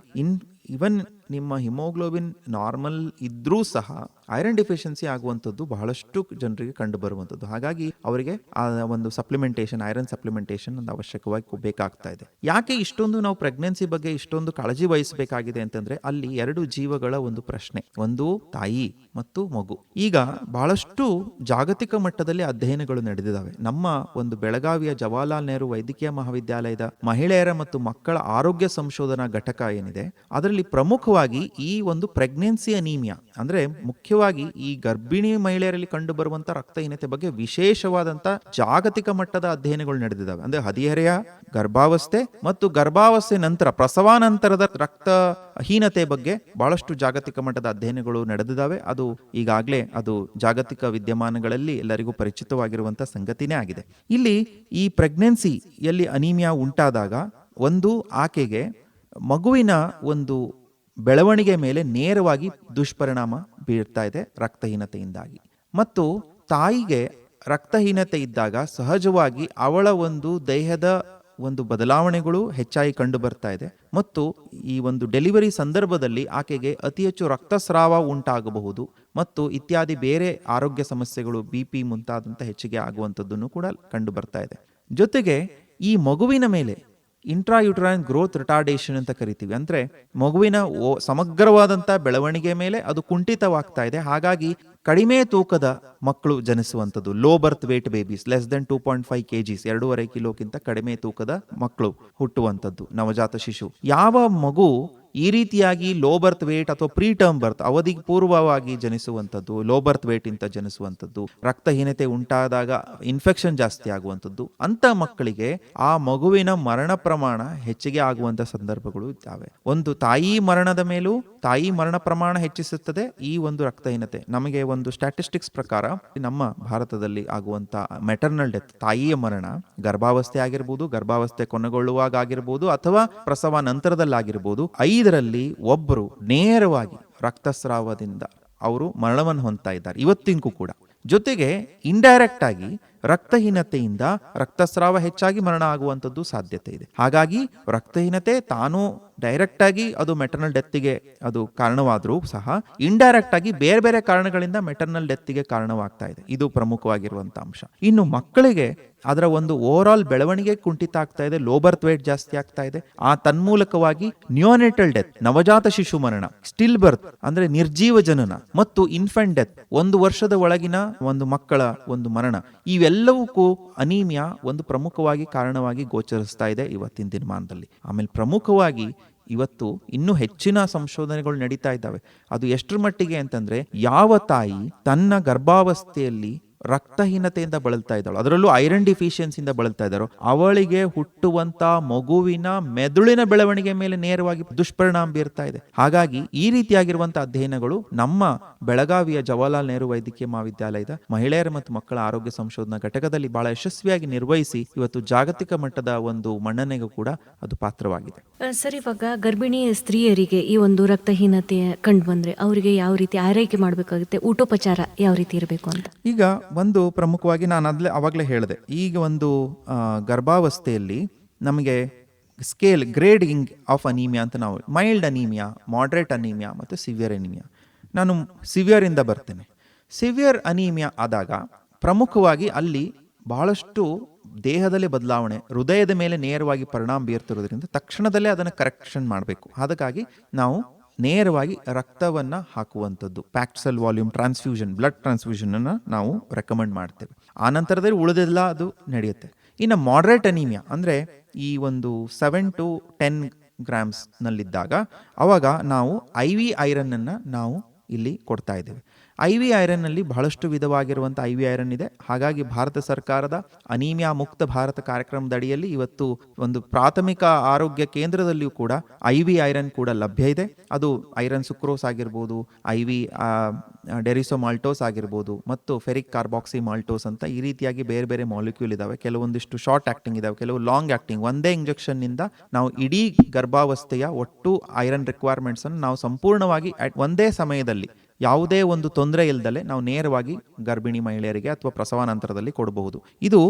ಇವನ್ ನಿಮ್ಮ ಹಿಮೋಗ್ಲೋಬಿನ್ ನಾರ್ಮಲ್ ಇದ್ರೂ ಸಹ ಐರನ್ ಡಿಫಿಷಿಯನ್ಸಿ ಆಗುವಂಥದ್ದು ಬಹಳಷ್ಟು ಜನರಿಗೆ ಕಂಡು ಬರುವಂಥದ್ದು. ಹಾಗಾಗಿ ಅವರಿಗೆ ಆ ಒಂದು ಸಪ್ಲಿಮೆಂಟೇಷನ್, ಐರನ್ ಸಪ್ಲಿಮೆಂಟೇಷನ್ ಒಂದು ಅವಶ್ಯಕವಾಗಿ ಬೇಕಾಗ್ತಾ ಇದೆ. ಯಾಕೆ ಇಷ್ಟೊಂದು ನಾವು ಪ್ರೆಗ್ನೆನ್ಸಿ ಬಗ್ಗೆ ಇಷ್ಟೊಂದು ಕಾಳಜಿ ವಹಿಸಬೇಕಾಗಿದೆ ಅಂತಂದ್ರೆ ಅಲ್ಲಿ 2 ಜೀವಗಳ ಒಂದು ಪ್ರಶ್ನೆ, ಒಂದು ತಾಯಿ ಮತ್ತು ಮಗು. ಈಗ ಬಹಳಷ್ಟು ಜಾಗತಿಕ ಮಟ್ಟದಲ್ಲಿ ಅಧ್ಯಯನಗಳು ನಡೆದಿದ್ದಾವೆ. ನಮ್ಮ ಒಂದು ಬೆಳಗಾವಿಯ ಜವಾಹರ್ಲಾಲ್ ನೆಹರು ವೈದ್ಯಕೀಯ ಮಹಾವಿದ್ಯಾಲಯದ ಮಹಿಳೆಯರ ಮತ್ತು ಮಕ್ಕಳ ಆರೋಗ್ಯ ಸಂಶೋಧನಾ ಘಟಕ ಏನಿದೆ, ಅದರಲ್ಲಿ ಪ್ರಮುಖವಾಗಿ ಈ ಒಂದು ಪ್ರೆಗ್ನೆನ್ಸಿ ಅನೀಮಿಯಾ ಅಂದ್ರೆ ಮುಖ್ಯವಾಗಿ ಈ ಗರ್ಭಿಣಿ ಮಹಿಳೆಯರಲ್ಲಿ ಕಂಡು ಬರುವಂತ ರಕ್ತಹೀನತೆ ಬಗ್ಗೆ ವಿಶೇಷವಾದಂತ ಜಾಗತಿಕ ಮಟ್ಟದ ಅಧ್ಯಯನಗಳು ನಡೆದಿದ್ದಾವೆ. ಅಂದ್ರೆ ಹದಿಹರೆಯ ಗರ್ಭಾವಸ್ಥೆ ಮತ್ತು ಗರ್ಭಾವಸ್ಥೆ ನಂತರ ಪ್ರಸವಾನಂತರದ ರಕ್ತಹೀನತೆ ಬಗ್ಗೆ ಬಹಳಷ್ಟು ಜಾಗತಿಕ ಮಟ್ಟದ ಅಧ್ಯಯನಗಳು ನಡೆದಿದ್ದಾವೆ. ಅದು ಈಗಾಗಲೇ ಅದು ಜಾಗತಿಕ ವಿದ್ಯಮಾನಗಳಲ್ಲಿ ಎಲ್ಲರಿಗೂ ಪರಿಚಿತವಾಗಿರುವಂತ ಸಂಗತಿನೇ ಆಗಿದೆ. ಇಲ್ಲಿ ಈ ಪ್ರೆಗ್ನೆನ್ಸಿಯಲ್ಲಿ ಅನೀಮಿಯಾ ಉಂಟಾದಾಗ ಒಂದು ಆಕೆಗೆ ಮಗುವಿನ ಒಂದು ಬೆಳವಣಿಗೆ ಮೇಲೆ ನೇರವಾಗಿ ದುಷ್ಪರಿಣಾಮ ಬೀರ್ತಾ ಇದೆ ರಕ್ತಹೀನತೆಯಿಂದಾಗಿ. ಮತ್ತು ತಾಯಿಗೆ ರಕ್ತಹೀನತೆ ಇದ್ದಾಗ ಸಹಜವಾಗಿ ಅವಳ ಒಂದು ದೇಹದ ಒಂದು ಬದಲಾವಣೆಗಳು ಹೆಚ್ಚಾಗಿ ಕಂಡು ಬರ್ತಾ ಇದೆ. ಮತ್ತು ಈ ಒಂದು ಡೆಲಿವರಿ ಸಂದರ್ಭದಲ್ಲಿ ಆಕೆಗೆ ಅತಿ ಹೆಚ್ಚು ರಕ್ತಸ್ರಾವ ಉಂಟಾಗಬಹುದು ಮತ್ತು ಇತ್ಯಾದಿ ಬೇರೆ ಆರೋಗ್ಯ ಸಮಸ್ಯೆಗಳು, BP ಮುಂತಾದಂಥ ಹೆಚ್ಚಿಗೆ ಆಗುವಂಥದ್ದನ್ನು ಕೂಡ ಕಂಡು ಬರ್ತಾ ಇದೆ. ಜೊತೆಗೆ ಈ ಮಗುವಿನ ಮೇಲೆ ಇಂಟ್ರಾಯುಟ್ರೈನ್ ಗ್ರೋತ್ ರಿಟಾರ್ಡೇಷನ್ ಅಂತ ಕರಿತೀವಿ. ಅಂದ್ರೆ ಮಗುವಿನ ಸಮಗ್ರವಾದಂತ ಬೆಳವಣಿಗೆ ಮೇಲೆ ಅದು ಕುಂಠಿತವಾಗ್ತಾ ಇದೆ. ಹಾಗಾಗಿ ಕಡಿಮೆ ತೂಕದ ಮಕ್ಕಳು ಜನಿಸುವಂಥದ್ದು, low birth weight babies, less than 2.5 kgs, 2.5 ಕಿಲೋಕ್ಕಿಂತ ಕಡಿಮೆ ತೂಕದ ಮಕ್ಕಳು ಹುಟ್ಟುವಂಥದ್ದು, ನವಜಾತ ಶಿಶು. ಯಾವ ಮಗು ಈ ರೀತಿಯಾಗಿ ಲೋ ಬರ್ತ್ ವೇಟ್ ಅಥವಾ ಪ್ರೀ ಟರ್ಮ್ ಬರ್ತ್ ಅವಧಿಗೆ ಪೂರ್ವವಾಗಿ ಜನಿಸುವಂಥದ್ದು, ಲೋ ಬರ್ತ್ ವೇಟ್ ಇಂತ ಜನಿಸುವಂಥದ್ದು, ರಕ್ತಹೀನತೆ ಉಂಟಾದಾಗ ಇನ್ಫೆಕ್ಷನ್ ಜಾಸ್ತಿ ಆಗುವಂಥದ್ದು, ಅಂತ ಮಕ್ಕಳಿಗೆ ಆ ಮಗುವಿನ ಮರಣ ಪ್ರಮಾಣ ಹೆಚ್ಚಿಗೆ ಆಗುವಂತ ಸಂದರ್ಭಗಳು ಇದ್ದಾವೆ. ಒಂದು ತಾಯಿ ಮರಣದ ಮೇಲೂ ತಾಯಿ ಮರಣ ಪ್ರಮಾಣ ಹೆಚ್ಚಿಸುತ್ತದೆ ಈ ಒಂದು ರಕ್ತಹೀನತೆ. ನಮಗೆ ಒಂದು ಸ್ಟ್ಯಾಟಿಸ್ಟಿಕ್ಸ್ ಪ್ರಕಾರ ನಮ್ಮ ಭಾರತದಲ್ಲಿ ಆಗುವಂತ ಮೆಟರ್ನಲ್ ಡೆತ್, ತಾಯಿಯ ಮರಣ, ಗರ್ಭಾವಸ್ಥೆ ಆಗಿರ್ಬೋದು, ಗರ್ಭಾವಸ್ಥೆ ಕೊನೆಗೊಳ್ಳುವಾಗ ಆಗಿರ್ಬೋದು, ಅಥವಾ ಪ್ರಸವ ನಂತರದಲ್ಲಾಗಿರ್ಬೋದು, 5ರಲ್ಲಿ ಒಬ್ಬರು ನೇರವಾಗಿ ರಕ್ತಸ್ರಾವದಿಂದ ಅವರು ಮರಣವನ್ನು ಹೊಂದ್ತಾ ಇದ್ದಾರೆ ಇವತ್ತಿಗೂ ಕೂಡ. ಜೊತೆಗೆ ಇಂಡೈರೆಕ್ಟ್ ಆಗಿ ರಕ್ತಹೀನತೆಯಿಂದ ರಕ್ತಸ್ರಾವ ಹೆಚ್ಚಾಗಿ ಮರಣ ಆಗುವಂಥದ್ದು ಸಾಧ್ಯತೆ ಇದೆ. ಹಾಗಾಗಿ ರಕ್ತಹೀನತೆ ತಾನು ಡೈರೆಕ್ಟ್ ಆಗಿ ಅದು ಮೆಟರ್ನಲ್ ಡೆತ್ಗೆ ಅದು ಕಾರಣವಾದರೂ ಸಹ ಇಂಡೈರೆಕ್ಟ್ ಆಗಿ ಬೇರೆ ಬೇರೆ ಕಾರಣಗಳಿಂದ ಮೆಟರ್ನಲ್ ಡೆತ್ಗೆ ಕಾರಣವಾಗ್ತಾ ಇದೆ. ಇದು ಪ್ರಮುಖವಾಗಿರುವಂತ ಅಂಶ. ಇನ್ನು ಮಕ್ಕಳಿಗೆ ಅದರ ಒಂದು ಓವರ್ ಆಲ್ ಬೆಳವಣಿಗೆ ಕುಂಠಿತ ಆಗ್ತಾ ಇದೆ, ಲೋ ಬರ್ತ್ ವೇಟ್ ಜಾಸ್ತಿ ಆಗ್ತಾ ಇದೆ. ಆ ತನ್ಮೂಲಕವಾಗಿ ನಿಯೋನೆಟಲ್ ಡೆತ್, ನವಜಾತ ಶಿಶು ಮರಣ, ಸ್ಟಿಲ್ ಬರ್ತ್ ಅಂದ್ರೆ ನಿರ್ಜೀವ ಜನನ, ಮತ್ತು ಇನ್ಫೆಂಟ್ ಡೆತ್, 1 ವರ್ಷದ ಒಳಗಿನ ಒಂದು ಮಕ್ಕಳ ಒಂದು ಮರಣ, ಇವೆಲ್ಲವಕ್ಕೂ ಅನೀಮಿಯಾ ಒಂದು ಪ್ರಮುಖವಾಗಿ ಕಾರಣವಾಗಿ ಗೋಚರಿಸ್ತಾ ಇದೆ ಇವತ್ತಿನ ದಿನಮಾನದಲ್ಲಿ. ಆಮೇಲೆ ಪ್ರಮುಖವಾಗಿ ಇವತ್ತು ಇನ್ನೂ ಹೆಚ್ಚಿನ ಸಂಶೋಧನೆಗಳು ನಡೀತಾ ಇದ್ದಾವೆ. ಅದು ಎಷ್ಟರ ಮಟ್ಟಿಗೆ ಅಂತಂದ್ರೆ, ಯಾವ ತಾಯಿ ತನ್ನ ಗರ್ಭಾವಸ್ಥೆಯಲ್ಲಿ ರಕ್ತಹೀನತೆಯಿಂದ ಬಳಲ್ತಾ ಇದ್ದಾಳೋ, ಅದರಲ್ಲೂ ಐರನ್ ಡಿಫಿಷಿಯನ್ಸಿಯಿಂದ ಬಳಲ್ತಾ ಇದ್ದಾರೋ, ಅವಳಿಗೆ ಹುಟ್ಟುವಂತ ಮಗುವಿನ ಮೆದುಳಿನ ಬೆಳವಣಿಗೆ ಮೇಲೆ ನೇರವಾಗಿ ದುಷ್ಪರಿಣಾಮ ಬೀರ್ತಾ ಇದೆ. ಹಾಗಾಗಿ ಈ ರೀತಿಯಾಗಿರುವಂತಹ ಅಧ್ಯಯನಗಳು ನಮ್ಮ ಬೆಳಗಾವಿಯ ಜವಾಹರ್ಲಾಲ್ ನೆಹರು ವೈದ್ಯಕೀಯ ಮಹಾವಿದ್ಯಾಲಯದ ಮಹಿಳೆಯರ ಮತ್ತು ಮಕ್ಕಳ ಆರೋಗ್ಯ ಸಂಶೋಧನಾ ಘಟಕದಲ್ಲಿ ಬಹಳ ಯಶಸ್ವಿಯಾಗಿ ನಿರ್ವಹಿಸಿ ಇವತ್ತು ಜಾಗತಿಕ ಮಟ್ಟದ ಒಂದು ಮನ್ನಣೆಗೂ ಕೂಡ ಅದು ಪಾತ್ರವಾಗಿದೆ. ಸರ್, ಇವಾಗ ಗರ್ಭಿಣಿ ಸ್ತ್ರೀಯರಿಗೆ ಈ ಒಂದು ರಕ್ತಹೀನತೆ ಕಂಡು ಬಂದ್ರೆ ಅವರಿಗೆ ಯಾವ ರೀತಿ ಆರೈಕೆ ಮಾಡಬೇಕಾಗುತ್ತೆ, ಊಟೋಪಚಾರ ಯಾವ ರೀತಿ ಇರಬೇಕು ಅಂತ? ಈಗ ಒಂದು ಪ್ರಮುಖವಾಗಿ ನಾನು ಅವಾಗಲೇ ಹೇಳಿದೆ, ಈಗ ಒಂದು ಗರ್ಭಾವಸ್ಥೆಯಲ್ಲಿ ನಮಗೆ ಸ್ಕೇಲ್ ಗ್ರೇಡಿಂಗ್ ಆಫ್ ಅನೀಮಿಯಾ ಅಂತ ನಾವು ಮೈಲ್ಡ್ ಅನೀಮಿಯಾ, ಮಾಡ್ರೇಟ್ ಅನೀಮಿಯಾ ಮತ್ತು ಸಿವಿಯರ್ ಅನೀಮಿಯಾ. ನಾನು ಸಿವಿಯರ್ ಇಂದ ಬರ್ತೇನೆ. ಸಿವಿಯರ್ ಅನೀಮಿಯಾ ಆದಾಗ ಪ್ರಮುಖವಾಗಿ ಅಲ್ಲಿ ಬಹಳಷ್ಟು ದೇಹದಲ್ಲಿ ಬದಲಾವಣೆ, ಹೃದಯದ ಮೇಲೆ ನೇರವಾಗಿ ಪರಿಣಾಮ ಬೀರ್ತಿರೋದ್ರಿಂದ ತಕ್ಷಣದಲ್ಲೇ ಅದನ್ನು ಕರೆಕ್ಷನ್ ಮಾಡಬೇಕು. ಅದಕ್ಕಾಗಿ ನಾವು ನೇರವಾಗಿ ರಕ್ತವನ್ನ ಹಾಕುವಂಥದ್ದು, packed cell volume transfusion, blood transfusion ಅನ್ನ ನಾವು ರೆಕಮೆಂಡ್ ಮಾಡ್ತೇವೆ. ಆ ನಂತರದಲ್ಲಿ ಉಳಿದೆಲ್ಲ ಅದು ನಡೆಯುತ್ತೆ. ಇನ್ನು ಮಾಡ್ರೇಟ್ ಅನೀಮಿಯಾ ಅಂದ್ರೆ ಈ ಒಂದು 7 to 10 grams ನಲ್ಲಿದ್ದಾಗ ಅವಾಗ ನಾವು IV ಐರನ್ ಅನ್ನ ನಾವು ಇಲ್ಲಿ ಕೊಡ್ತಾ ಇದ್ದೇವೆ. IV ಐರನ್ ನಲ್ಲಿ ಬಹಳಷ್ಟು ವಿಧವಾಗಿರುವಂಥ IV ಐರನ್ ಇದೆ. ಹಾಗಾಗಿ ಭಾರತ ಸರ್ಕಾರದ ಅನೀಮಿಯಾ ಮುಕ್ತ ಭಾರತ ಕಾರ್ಯಕ್ರಮದ ಅಡಿಯಲ್ಲಿ ಇವತ್ತು ಒಂದು ಪ್ರಾಥಮಿಕ ಆರೋಗ್ಯ ಕೇಂದ್ರದಲ್ಲಿಯೂ ಕೂಡ IV ಐರನ್ ಕೂಡ ಲಭ್ಯ ಇದೆ. ಅದು ಐರನ್ ಸುಕ್ರೋಸ್ ಆಗಿರ್ಬೋದು, IV ಡೆರಿಸೋಮಾಲ್ಟೋಸ್ ಆಗಿರ್ಬೋದು, ಮತ್ತು ಫೆರಿಕ್ ಕಾರ್ಬಾಕ್ಸಿ ಮಾಲ್ಟೋಸ್ ಅಂತ ಈ ರೀತಿಯಾಗಿ ಬೇರೆ ಬೇರೆ ಮಾಲಿಕ್ಯೂಲ್ ಇದಾವೆ. ಕೆಲವೊಂದಿಷ್ಟು ಶಾರ್ಟ್ ಆಕ್ಟಿಂಗ್ ಇದಾವೆ, ಕೆಲವು ಲಾಂಗ್ ಆಕ್ಟಿಂಗ್. ಒಂದೇ ಇಂಜೆಕ್ಷನ್ ನಿಂದ ನಾವು ಇಡೀ ಗರ್ಭಾವಸ್ಥೆಯ ಒಟ್ಟು ಐರನ್ ರಿಕ್ವೈರ್ಮೆಂಟ್ಸ್ ಅನ್ನು ನಾವು ಸಂಪೂರ್ಣವಾಗಿ ಒಂದೇ ಸಮಯದಲ್ಲಿ ಯಾವುದೇ ಒಂದು ತೊಂದರೆ ಇಲ್ಲದಲೆ ನಾವು ನೇರವಾಗಿ ಗರ್ಭಿಣಿ ಮಹಿಳೆಯರಿಗೆ ಅಥವಾ ಪ್ರಸವಾನಂತರದಲ್ಲಿ ಕೊಡಬಹುದು. ಇದು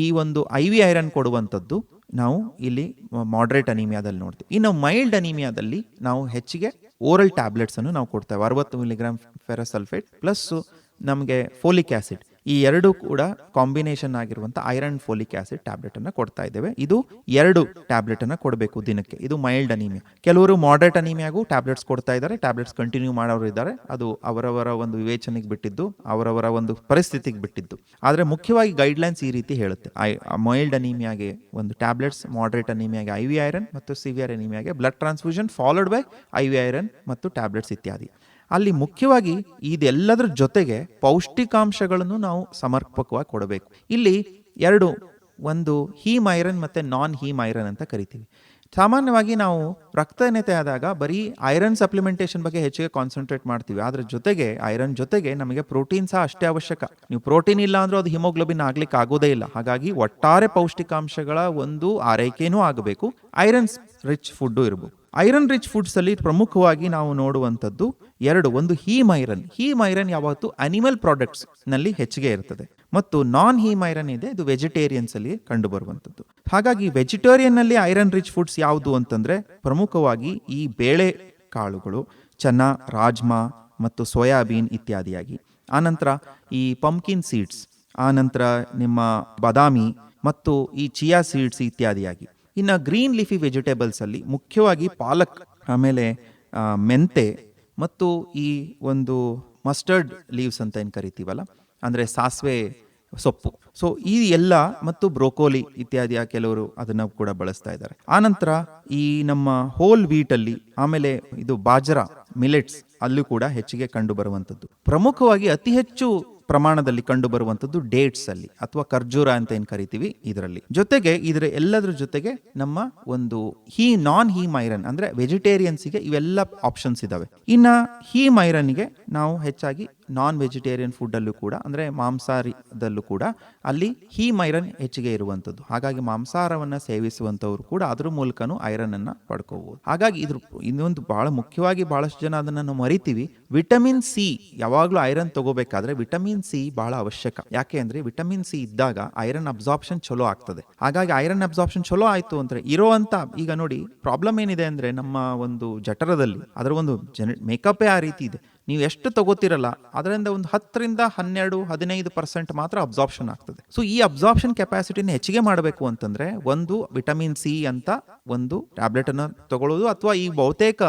ಈ ಒಂದು IV ಐರನ್ ಕೊಡುವಂಥದ್ದು ನಾವು ಇಲ್ಲಿ ಮಾಡ್ರೇಟ್ ಅನೀಮಿಯಾದಲ್ಲಿ ನೋಡ್ತೀವಿ. ಇನ್ನು ಮೈಲ್ಡ್ ಅನೀಮಿಯಾದಲ್ಲಿ ನಾವು ಹೆಚ್ಚಿಗೆ ಓರಲ್ ಟ್ಯಾಬ್ಲೆಟ್ಸ್ ಅನ್ನು ನಾವು ಕೊಡ್ತೇವೆ. 60 mg ಫೆರಸ್ ಸಲ್ಫೇಟ್ ಪ್ಲಸ್ ನಮಗೆ ಫೋಲಿಕ್ ಆಸಿಡ್, ಈ ಎರಡು ಕೂಡ ಕಾಂಬಿನೇಷನ್ ಆಗಿರುವಂಥ ಐರನ್ ಫೋಲಿಕ್ ಆಸಿಡ್ ಟ್ಯಾಬ್ಲೆಟ್ ಅನ್ನು ಕೊಡ್ತಾ ಇದ್ದೇವೆ. ಇದು 2 ಟ್ಯಾಬ್ಲೆಟ್ ಅನ್ನು ಕೊಡಬೇಕು ದಿನಕ್ಕೆ. ಇದು ಮೈಲ್ಡ್ ಅನೀಮಿಯಾ. ಕೆಲವರು ಮಾಡ್ರೇಟ್ ಅನೀಮಿಯಾಗೂ ಟ್ಯಾಬ್ಲೆಟ್ಸ್ ಕೊಡ್ತಾ ಇದ್ದಾರೆ, ಟ್ಯಾಬ್ಲೆಟ್ಸ್ ಕಂಟಿನ್ಯೂ ಮಾಡೋರು ಇದ್ದಾರೆ. ಅದು ಅವರವರ ಒಂದು ವಿವೇಚನೆಗೆ ಬಿಟ್ಟಿದ್ದು, ಅವರವರ ಒಂದು ಪರಿಸ್ಥಿತಿಗೆ ಬಿಟ್ಟಿದ್ದು. ಆದರೆ ಮುಖ್ಯವಾಗಿ ಗೈಡ್ಲೈನ್ಸ್ ಈ ರೀತಿ ಹೇಳುತ್ತೆ, ಮೈಲ್ಡ್ ಅನೀಮಿಯಾಗೆ ಒಂದು ಟ್ಯಾಬ್ಲೆಟ್ಸ್, ಮಾಡ್ರೇಟ್ ಅನೀಮಿಯಾಗೆ IV ಐರನ್ ಮತ್ತು ಸಿವಿಯರ್ ಅನೀಮಿಯಾಗೆ blood transfusion followed by IV iron ಮತ್ತು ಟ್ಯಾಬ್ಲೆಟ್ಸ್ ಇತ್ಯಾದಿ. ಅಲ್ಲಿ ಮುಖ್ಯವಾಗಿ ಇದೆಲ್ಲದರ ಜೊತೆಗೆ ಪೌಷ್ಟಿಕಾಂಶಗಳನ್ನು ನಾವು ಸಮರ್ಪಕವಾಗಿ ಕೊಡಬೇಕು. ಇಲ್ಲಿ 2, ಒಂದು ಹೀಮ್ ಐರನ್ ಮತ್ತು ನಾನ್ ಹೀಮ್ ಐರನ್ ಅಂತ ಕರಿತೀವಿ. ಸಾಮಾನ್ಯವಾಗಿ ನಾವು ರಕ್ತಹೀನತೆ ಆದಾಗ ಬರೀ ಐರನ್ ಸಪ್ಲಿಮೆಂಟೇಷನ್ ಬಗ್ಗೆ ಹೆಚ್ಚಿಗೆ ಕಾನ್ಸಂಟ್ರೇಟ್ ಮಾಡ್ತೀವಿ. ಅದ್ರ ಜೊತೆಗೆ ಐರನ್ ಜೊತೆಗೆ ನಮಗೆ ಪ್ರೋಟೀನ್ ಸಹ ಅಷ್ಟೇ ಅವಶ್ಯಕ. ನೀವು ಪ್ರೋಟೀನ್ ಇಲ್ಲ ಅಂದ್ರೂ ಅದು ಹಿಮೋಗ್ಲೋಬಿನ್ ಆಗ್ಲಿಕ್ಕೆ ಆಗೋದೇ ಇಲ್ಲ. ಹಾಗಾಗಿ ಒಟ್ಟಾರೆ ಪೌಷ್ಟಿಕಾಂಶಗಳ ಒಂದು ಆರೈಕೆನೂ ಆಗಬೇಕು, ಐರನ್ ರಿಚ್ ಫುಡ್ಡು ಇರಬೇಕು. ಐರನ್ ರಿಚ್ ಫುಡ್ಸ್ ಅಲ್ಲಿ ಪ್ರಮುಖವಾಗಿ ನಾವು ನೋಡುವಂಥದ್ದು 2. ಒಂದು ಹೀಮ್ ಐರನ್. ಹೀಮ್ ಐರನ್ ಯಾವತ್ತು ಅನಿಮಲ್ ಪ್ರಾಡಕ್ಟ್ಸ್ ನಲ್ಲಿ ಹೆಚ್ಚಿಗೆ ಇರ್ತದೆ, ಮತ್ತು ನಾನ್ ಹೀಮ್ ಐರನ್ ಇದೆ, ಇದು ವೆಜಿಟೇರಿಯನ್ಸ್ ಅಲ್ಲಿ ಕಂಡು ಬರುವಂಥದ್ದು. ಹಾಗಾಗಿ ವೆಜಿಟೇರಿಯನ್ ನಲ್ಲಿ ಐರನ್ ರಿಚ್ ಫುಡ್ಸ್ ಯಾವುದು ಅಂತಂದ್ರೆ ಪ್ರಮುಖವಾಗಿ ಈ ಬೇಳೆ ಕಾಳುಗಳು, ಚನ್ನಾ, ರಾಜ್ಮಾ ಮತ್ತು ಸೋಯಾಬೀನ್ ಇತ್ಯಾದಿಯಾಗಿ. ಆನಂತರ ಈ ಪಂಪ್ಕಿನ್ ಸೀಡ್ಸ್, ಆನಂತರ ನಿಮ್ಮ ಬಾದಾಮಿ ಮತ್ತು ಈ ಚಿಯಾ ಸೀಡ್ಸ್ ಇತ್ಯಾದಿಯಾಗಿ. ಇನ್ನು ಗ್ರೀನ್ ಲೀಫಿ ವೆಜಿಟೇಬಲ್ಸ್ ಅಲ್ಲಿ ಮುಖ್ಯವಾಗಿ ಪಾಲಕ್, ಆಮೇಲೆ ಮೆಂತೆ ಮತ್ತು ಈ ಒಂದು ಮಸ್ಟರ್ಡ್ ಲೀವ್ಸ್ ಅಂತ ಏನು ಕರಿತೀವಲ್ಲ, ಅಂದರೆ ಸಾಸಿವೆ ಸೊಪ್ಪು. ಸೊ ಈ ಎಲ್ಲ ಮತ್ತು ಬ್ರೋಕೋಲಿ ಇತ್ಯಾದಿಯ ಕೆಲವರು ಅದನ್ನ ಕೂಡ ಬಳಸ್ತಾ ಇದ್ದಾರೆ. ಆನಂತರ ಈ ನಮ್ಮ ಹೋಲ್ ವೀಟ್ ಅಲ್ಲಿ, ಆಮೇಲೆ ಇದು ಬಾಜ್ರಾ ಮಿಲೆಟ್ಸ್ ಅಲ್ಲೂ ಕೂಡ ಹೆಚ್ಚಿಗೆ ಕಂಡು ಬರುವಂತದ್ದು. ಪ್ರಮುಖವಾಗಿ ಅತಿ ಹೆಚ್ಚು ಪ್ರಮಾಣದಲ್ಲಿ ಕಂಡು ಬರುವಂತದ್ದು ಡೇಟ್ಸ್ ಅಲ್ಲಿ ಅಥವಾ ಖರ್ಜೂರ ಅಂತ ಏನ್ ಕರಿತೀವಿ ಇದರಲ್ಲಿ. ಜೊತೆಗೆ ಇದರ ಎಲ್ಲದರ ಜೊತೆಗೆ ನಮ್ಮ ಒಂದು ನಾನ್ ಹೀಮ್ ಐರನ್ ಅಂದ್ರೆ ವೆಜಿಟೇರಿಯನ್ಸ್ಗೆ ಇವೆಲ್ಲ ಆಪ್ಷನ್ಸ್ ಇದಾವೆ. ಇನ್ನ ಹೀಮ್ ಐರನ್ಗೆ ನಾವು ಹೆಚ್ಚಾಗಿ ನಾನ್ ವೆಜಿಟೇರಿಯನ್ ಫುಡ್ ಅಲ್ಲೂ ಕೂಡ ಅಂದ್ರೆ ಮಾಂಸಾಹಾರದಲ್ಲೂ ಕೂಡ ಅಲ್ಲಿ ಹೀಮ್ ಐರನ್ ಹೆಚ್ಚಿಗೆ ಇರುವಂತದ್ದು. ಹಾಗಾಗಿ ಮಾಂಸಾಹಾರವನ್ನ ಸೇವಿಸುವಂತವ್ರು ಕೂಡ ಅದ್ರ ಮೂಲಕನೂ ಐರನ್ ಅನ್ನ ಪಡ್ಕೋಬಹುದು. ಹಾಗಾಗಿ ಇದ್ರ ಇನ್ನೊಂದು ಬಹಳ ಮುಖ್ಯವಾಗಿ ಬಹಳಷ್ಟು ಜನ ಅದನ್ನ ನಾವು ಮರಿತೀವಿ, ವಿಟಮಿನ್ ಸಿ. ಯಾವಾಗ್ಲೂ ಐರನ್ ತಗೋಬೇಕಾದ್ರೆ ವಿಟಮಿನ್ ಸಿ ಬಹಳ ಅವಶ್ಯಕ. ಯಾಕೆ ಅಂದ್ರೆ ವಿಟಮಿನ್ ಸಿ ಇದ್ದಾಗ ಐರನ್ ಅಬ್ಸಾರ್ಪ್ಷನ್ ಚಲೋ ಆಗ್ತದೆ. ಹಾಗಾಗಿ ಐರನ್ ಅಬ್ಸಾರ್ಪ್ಷನ್ ಚಲೋ ಆಯ್ತು ಅಂದ್ರೆ ಇರೋಂತ, ಈಗ ನೋಡಿ ಪ್ರಾಬ್ಲಮ್ ಏನಿದೆ ಅಂದ್ರೆ ನಮ್ಮ ಒಂದು ಜಠರದಲ್ಲಿ ಅದರ ಒಂದು ಮೇಕಪ್ ಆ ರೀತಿ ಇದೆ. ನೀವು ಎಷ್ಟು ತಗೋತಿರಲ್ಲ ಅದರಿಂದ ಒಂದು 10-12-15% ಮಾತ್ರ ಅಬ್ಸಾರ್ಪ್ಷನ್ ಆಗ್ತದೆ. ಸೊ ಈ ಅಬ್ಸಾರ್ಪ್ಷನ್ ಕೆಪಾಸಿಟಿನ ಹೆಚ್ಚಿಗೆ ಮಾಡಬೇಕು ಅಂತಂದ್ರೆ ಒಂದು ವಿಟಮಿನ್ ಸಿ ಅಂತ ಒಂದು ಟ್ಯಾಬ್ಲೆಟ್ ಅನ್ನ ತಗೊಳ್ಳೋದು, ಅಥವಾ ಈ ಬಹುತೇಕ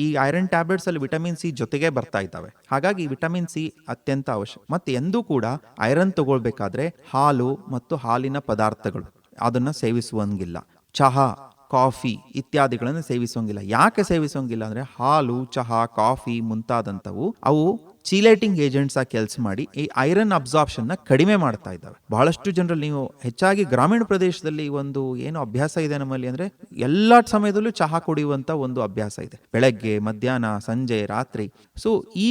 ಈ ಐರನ್ ಟ್ಯಾಬ್ಲೆಟ್ಸ್ ಅಲ್ಲಿ ವಿಟಮಿನ್ ಸಿ ಜೊತೆಗೆ ಬರ್ತಾ ಇದ್ದಾವೆ. ಹಾಗಾಗಿ ವಿಟಮಿನ್ ಸಿ ಅತ್ಯಂತ ಅವಶ್ಯಕ. ಮತ್ತೆ ಎಂದೂ ಕೂಡ ಐರನ್ ತಗೊಳ್ಬೇಕಾದ್ರೆ ಹಾಲು ಮತ್ತು ಹಾಲಿನ ಪದಾರ್ಥಗಳು ಅದನ್ನ ಸೇವಿಸುವಂಗಿಲ್ಲ. ಚಹಾ, ಕಾಫಿ ಇತ್ಯಾದಿಗಳನ್ನು ಸೇವಿಸೋಂಗಿಲ್ಲ. ಯಾಕೆ ಸೇವಿಸೋಂಗಿಲ್ಲ ಅಂದ್ರೆ ಹಾಲು, ಚಹಾ, ಕಾಫಿ ಮುಂತಾದಂಥವು ಅವು ಚೀಲೇಟಿಂಗ್ ಏಜೆಂಟ್ಸ್ ಆಗಿ ಕೆಲಸ ಮಾಡಿ ಈ ಐರನ್ ಅಬ್ಸಾರ್ಪ್ಷನ್ ನ ಕಡಿಮೆ ಮಾಡ್ತಾ ಇದ್ದಾವೆ. ಬಹಳಷ್ಟು ಜನರಲ್ಲಿ ನೀವು ಹೆಚ್ಚಾಗಿ ಗ್ರಾಮೀಣ ಪ್ರದೇಶದಲ್ಲಿ ಒಂದು ಏನು ಅಭ್ಯಾಸ ಇದೆ ನಮ್ಮಲ್ಲಿ ಅಂದ್ರೆ ಎಲ್ಲಾ ಸಮಯದಲ್ಲೂ ಚಹಾ ಕುಡಿಯುವಂತ ಒಂದು ಅಭ್ಯಾಸ ಇದೆ, ಬೆಳಗ್ಗೆ, ಮಧ್ಯಾಹ್ನ, ಸಂಜೆ, ರಾತ್ರಿ. ಸೊ ಈ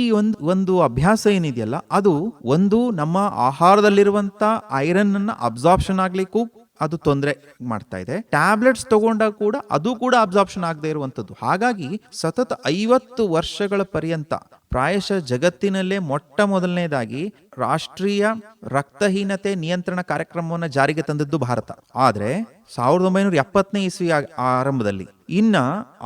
ಒಂದು ಅಭ್ಯಾಸ ಏನಿದೆಯಲ್ಲ ಅದು ಒಂದು ನಮ್ಮ ಆಹಾರದಲ್ಲಿರುವಂತ ಐರನ್ ಅನ್ನ ಅಬ್ಸಾರ್ಪ್ಷನ್ ಆಗ್ಲಿಕ್ಕೂ ಅದು ತೊಂದರೆ ಮಾಡ್ತಾ ಇದೆ. ಟ್ಯಾಬ್ಲೆಟ್ಸ್ ತಗೊಂಡಾಗ ಕೂಡ ಅದು ಕೂಡ ಅಬ್ಸಾರ್ಪ್ಷನ್ ಆಗದೆ ಇರುವಂತದ್ದು. ಹಾಗಾಗಿ ಸತತ 50 ವರ್ಷಗಳ ಪರ್ಯಂತ ಪ್ರಾಯಶಃ ಜಗತ್ತಿನಲ್ಲೇ ಮೊಟ್ಟ ಮೊದಲನೇದಾಗಿ ರಾಷ್ಟ್ರೀಯ ರಕ್ತಹೀನತೆ ನಿಯಂತ್ರಣ ಕಾರ್ಯಕ್ರಮವನ್ನು ಜಾರಿಗೆ ತಂದದ್ದು ಭಾರತ. ಆದ್ರೆ 1970ನೇ ಇಸ್ವಿ ಆರಂಭದಲ್ಲಿ, ಇನ್ನ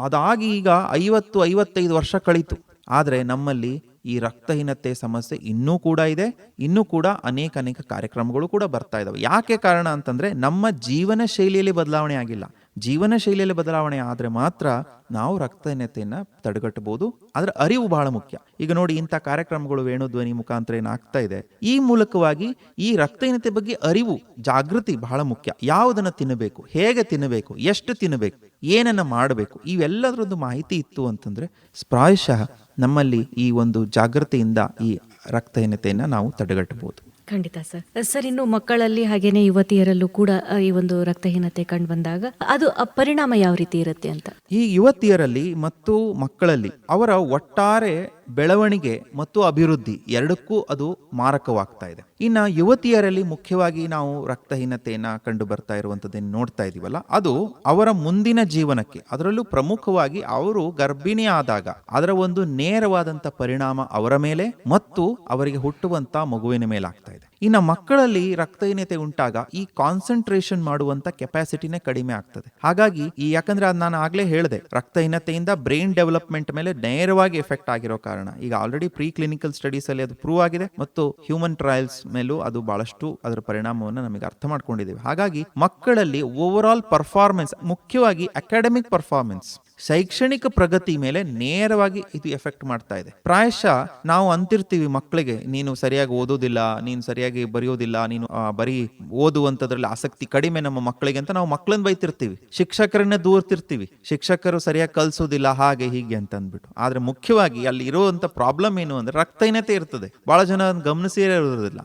ಅದಾಗಿ ಈಗ 50-55 ವರ್ಷ ಕಳೀತು. ಆದ್ರೆ ನಮ್ಮಲ್ಲಿ ಈ ರಕ್ತಹೀನತೆ ಸಮಸ್ಯೆ ಇನ್ನೂ ಕೂಡ ಇದೆ. ಇನ್ನೂ ಕೂಡ ಅನೇಕ ಕಾರ್ಯಕ್ರಮಗಳು ಕೂಡ ಬರ್ತಾ ಇದಾವೆ. ಯಾಕೆ ಕಾರಣ ಅಂತಂದ್ರೆ ನಮ್ಮ ಜೀವನ ಶೈಲಿಯಲ್ಲಿ ಬದಲಾವಣೆ ಆಗಿಲ್ಲ. ಜೀವನ ಶೈಲಿಯಲ್ಲಿ ಬದಲಾವಣೆ ಆದ್ರೆ ಮಾತ್ರ ನಾವು ರಕ್ತಹೀನತೆಯನ್ನ ತಡೆಗಟ್ಟಬಹುದು. ಅದರ ಅರಿವು ಬಹಳ ಮುಖ್ಯ. ಈಗ ನೋಡಿ, ಇಂಥ ಕಾರ್ಯಕ್ರಮಗಳು ವೇಣುಧ್ವನಿ ಮುಖಾಂತರ ಏನಾಗ್ತಾ ಇದೆ, ಈ ಮೂಲಕವಾಗಿ ಈ ರಕ್ತಹೀನತೆ ಬಗ್ಗೆ ಅರಿವು, ಜಾಗೃತಿ ಬಹಳ ಮುಖ್ಯ. ಯಾವುದನ್ನ ತಿನ್ನಬೇಕು, ಹೇಗೆ ತಿನ್ನಬೇಕು, ಎಷ್ಟು ತಿನ್ನಬೇಕು, ಏನನ್ನ ಮಾಡಬೇಕು, ಇವೆಲ್ಲದರದ್ದು ಮಾಹಿತಿ ಇತ್ತು ಅಂತಂದ್ರೆ ಪ್ರಾಯಶಃ ನಮ್ಮಲ್ಲಿ ಈ ಒಂದು ಜಾಗೃತಿಯಿಂದ ಈ ರಕ್ತಹೀನತೆಯನ್ನ ನಾವು ತಡೆಗಟ್ಟಬಹುದು. ಖಂಡಿತ ಸರ್. ಇನ್ನು ಮಕ್ಕಳಲ್ಲಿ ಹಾಗೇನೆ ಯುವತಿಯರಲ್ಲೂ ಕೂಡ ಈ ಒಂದು ರಕ್ತಹೀನತೆ ಕಂಡು ಬಂದಾಗ ಅದು ಪರಿಣಾಮ ಯಾವ ರೀತಿ ಇರುತ್ತೆ ಅಂತ? ಈ ಯುವತಿಯರಲ್ಲಿ ಮತ್ತು ಮಕ್ಕಳಲ್ಲಿ ಅವರ ಒಟ್ಟಾರೆ ಬೆಳವಣಿಗೆ ಮತ್ತು ಅಭಿವೃದ್ಧಿ ಎರಡಕ್ಕೂ ಅದು ಮಾರಕವಾಗ್ತಾ ಇದೆ. ಇನ್ನು ಯುವತಿಯರಲ್ಲಿ ಮುಖ್ಯವಾಗಿ ನಾವು ರಕ್ತಹೀನತೆಯನ್ನ ಕಂಡು ಬರ್ತಾ ಇರುವಂತದ್ದನ್ನು ನೋಡ್ತಾ ಇದೀವಲ್ಲ, ಅದು ಅವರ ಮುಂದಿನ ಜೀವನಕ್ಕೆ, ಅದರಲ್ಲೂ ಪ್ರಮುಖವಾಗಿ ಅವರು ಗರ್ಭಿಣಿ ಆದಾಗ ಅದರ ಒಂದು ನೇರವಾದಂತ ಪರಿಣಾಮ ಅವರ ಮೇಲೆ ಮತ್ತು ಅವರಿಗೆ ಹುಟ್ಟುವಂತ ಮಗುವಿನ ಮೇಲೆ ಆಗ್ತಾ ಇದೆ. ಇನ್ನು ಮಕ್ಕಳಲ್ಲಿ ರಕ್ತಹೀನತೆ ಉಂಟಾಗ ಈ ಕಾನ್ಸಂಟ್ರೇಷನ್ ಮಾಡುವಂತ ಕೆಪಾಸಿಟಿನೇ ಕಡಿಮೆ ಆಗ್ತದೆ. ಹಾಗಾಗಿ ಯಾಕಂದ್ರೆ ಅದು ನಾನು ಆಗ್ಲೇ ಹೇಳಿದೆ, ರಕ್ತಹೀನತೆಯಿಂದ ಬ್ರೈನ್ ಡೆವಲಪ್ಮೆಂಟ್ ಮೇಲೆ ನೇರವಾಗಿ ಎಫೆಕ್ಟ್ ಆಗಿರೋ ಕಾರಣ ಈಗ ಆಲ್ರೆಡಿ ಪ್ರೀ ಕ್ಲಿನಿಕಲ್ ಸ್ಟಡೀಸ್ ಅಲ್ಲಿ ಅದು ಪ್ರೂವ್ ಆಗಿದೆ ಮತ್ತು ಹ್ಯೂಮನ್ ಟ್ರಯಲ್ಸ್ ಮೇಲೂ ಅದು ಬಹಳಷ್ಟು ಅದರ ಪರಿಣಾಮವನ್ನು ನಮಗೆ ಅರ್ಥ ಮಾಡ್ಕೊಂಡಿದ್ದೇವೆ. ಹಾಗಾಗಿ ಮಕ್ಕಳಲ್ಲಿ ಓವರ್ ಆಲ್ ಪರ್ಫಾರ್ಮೆನ್ಸ್, ಮುಖ್ಯವಾಗಿ ಅಕಾಡೆಮಿಕ್ ಪರ್ಫಾರ್ಮೆನ್ಸ್, ಶೈಕ್ಷಣಿಕ ಪ್ರಗತಿ ಮೇಲೆ ನೇರವಾಗಿ ಇದು ಎಫೆಕ್ಟ್ ಮಾಡ್ತಾ ಇದೆ. ಪ್ರಾಯಶಃ ನಾವು ಅಂತಿರ್ತೀವಿ ಮಕ್ಕಳಿಗೆ, ನೀನು ಸರಿಯಾಗಿ ಓದೋದಿಲ್ಲ, ನೀನು ಸರಿಯಾಗಿ ಬರೆಯೋದಿಲ್ಲ, ನೀನು ಬರೀ ಓದುವಂತದ್ರಲ್ಲಿ ಆಸಕ್ತಿ ಕಡಿಮೆ ನಮ್ಮ ಮಕ್ಕಳಿಗೆ ಅಂತ ನಾವು ಮಕ್ಕಳನ್ನ ಬೈತಿರ್ತೀವಿ, ಶಿಕ್ಷಕರನ್ನೇ ದೂರ್ತಿರ್ತೀವಿ, ಶಿಕ್ಷಕರು ಸರಿಯಾಗಿ ಕಲ್ಸೋದಿಲ್ಲ ಹಾಗೆ ಹೀಗೆ ಅಂತ ಅಂದ್ಬಿಟ್ಟು. ಆದ್ರೆ ಮುಖ್ಯವಾಗಿ ಅಲ್ಲಿ ಇರುವಂತ ಪ್ರಾಬ್ಲಮ್ ಏನು ಅಂದ್ರೆ ರಕ್ತಹೀನತೆ ಇರ್ತದೆ. ಬಹಳ ಜನ ಗಮನಿಸಿರೇ ಇರೋದಿಲ್ಲ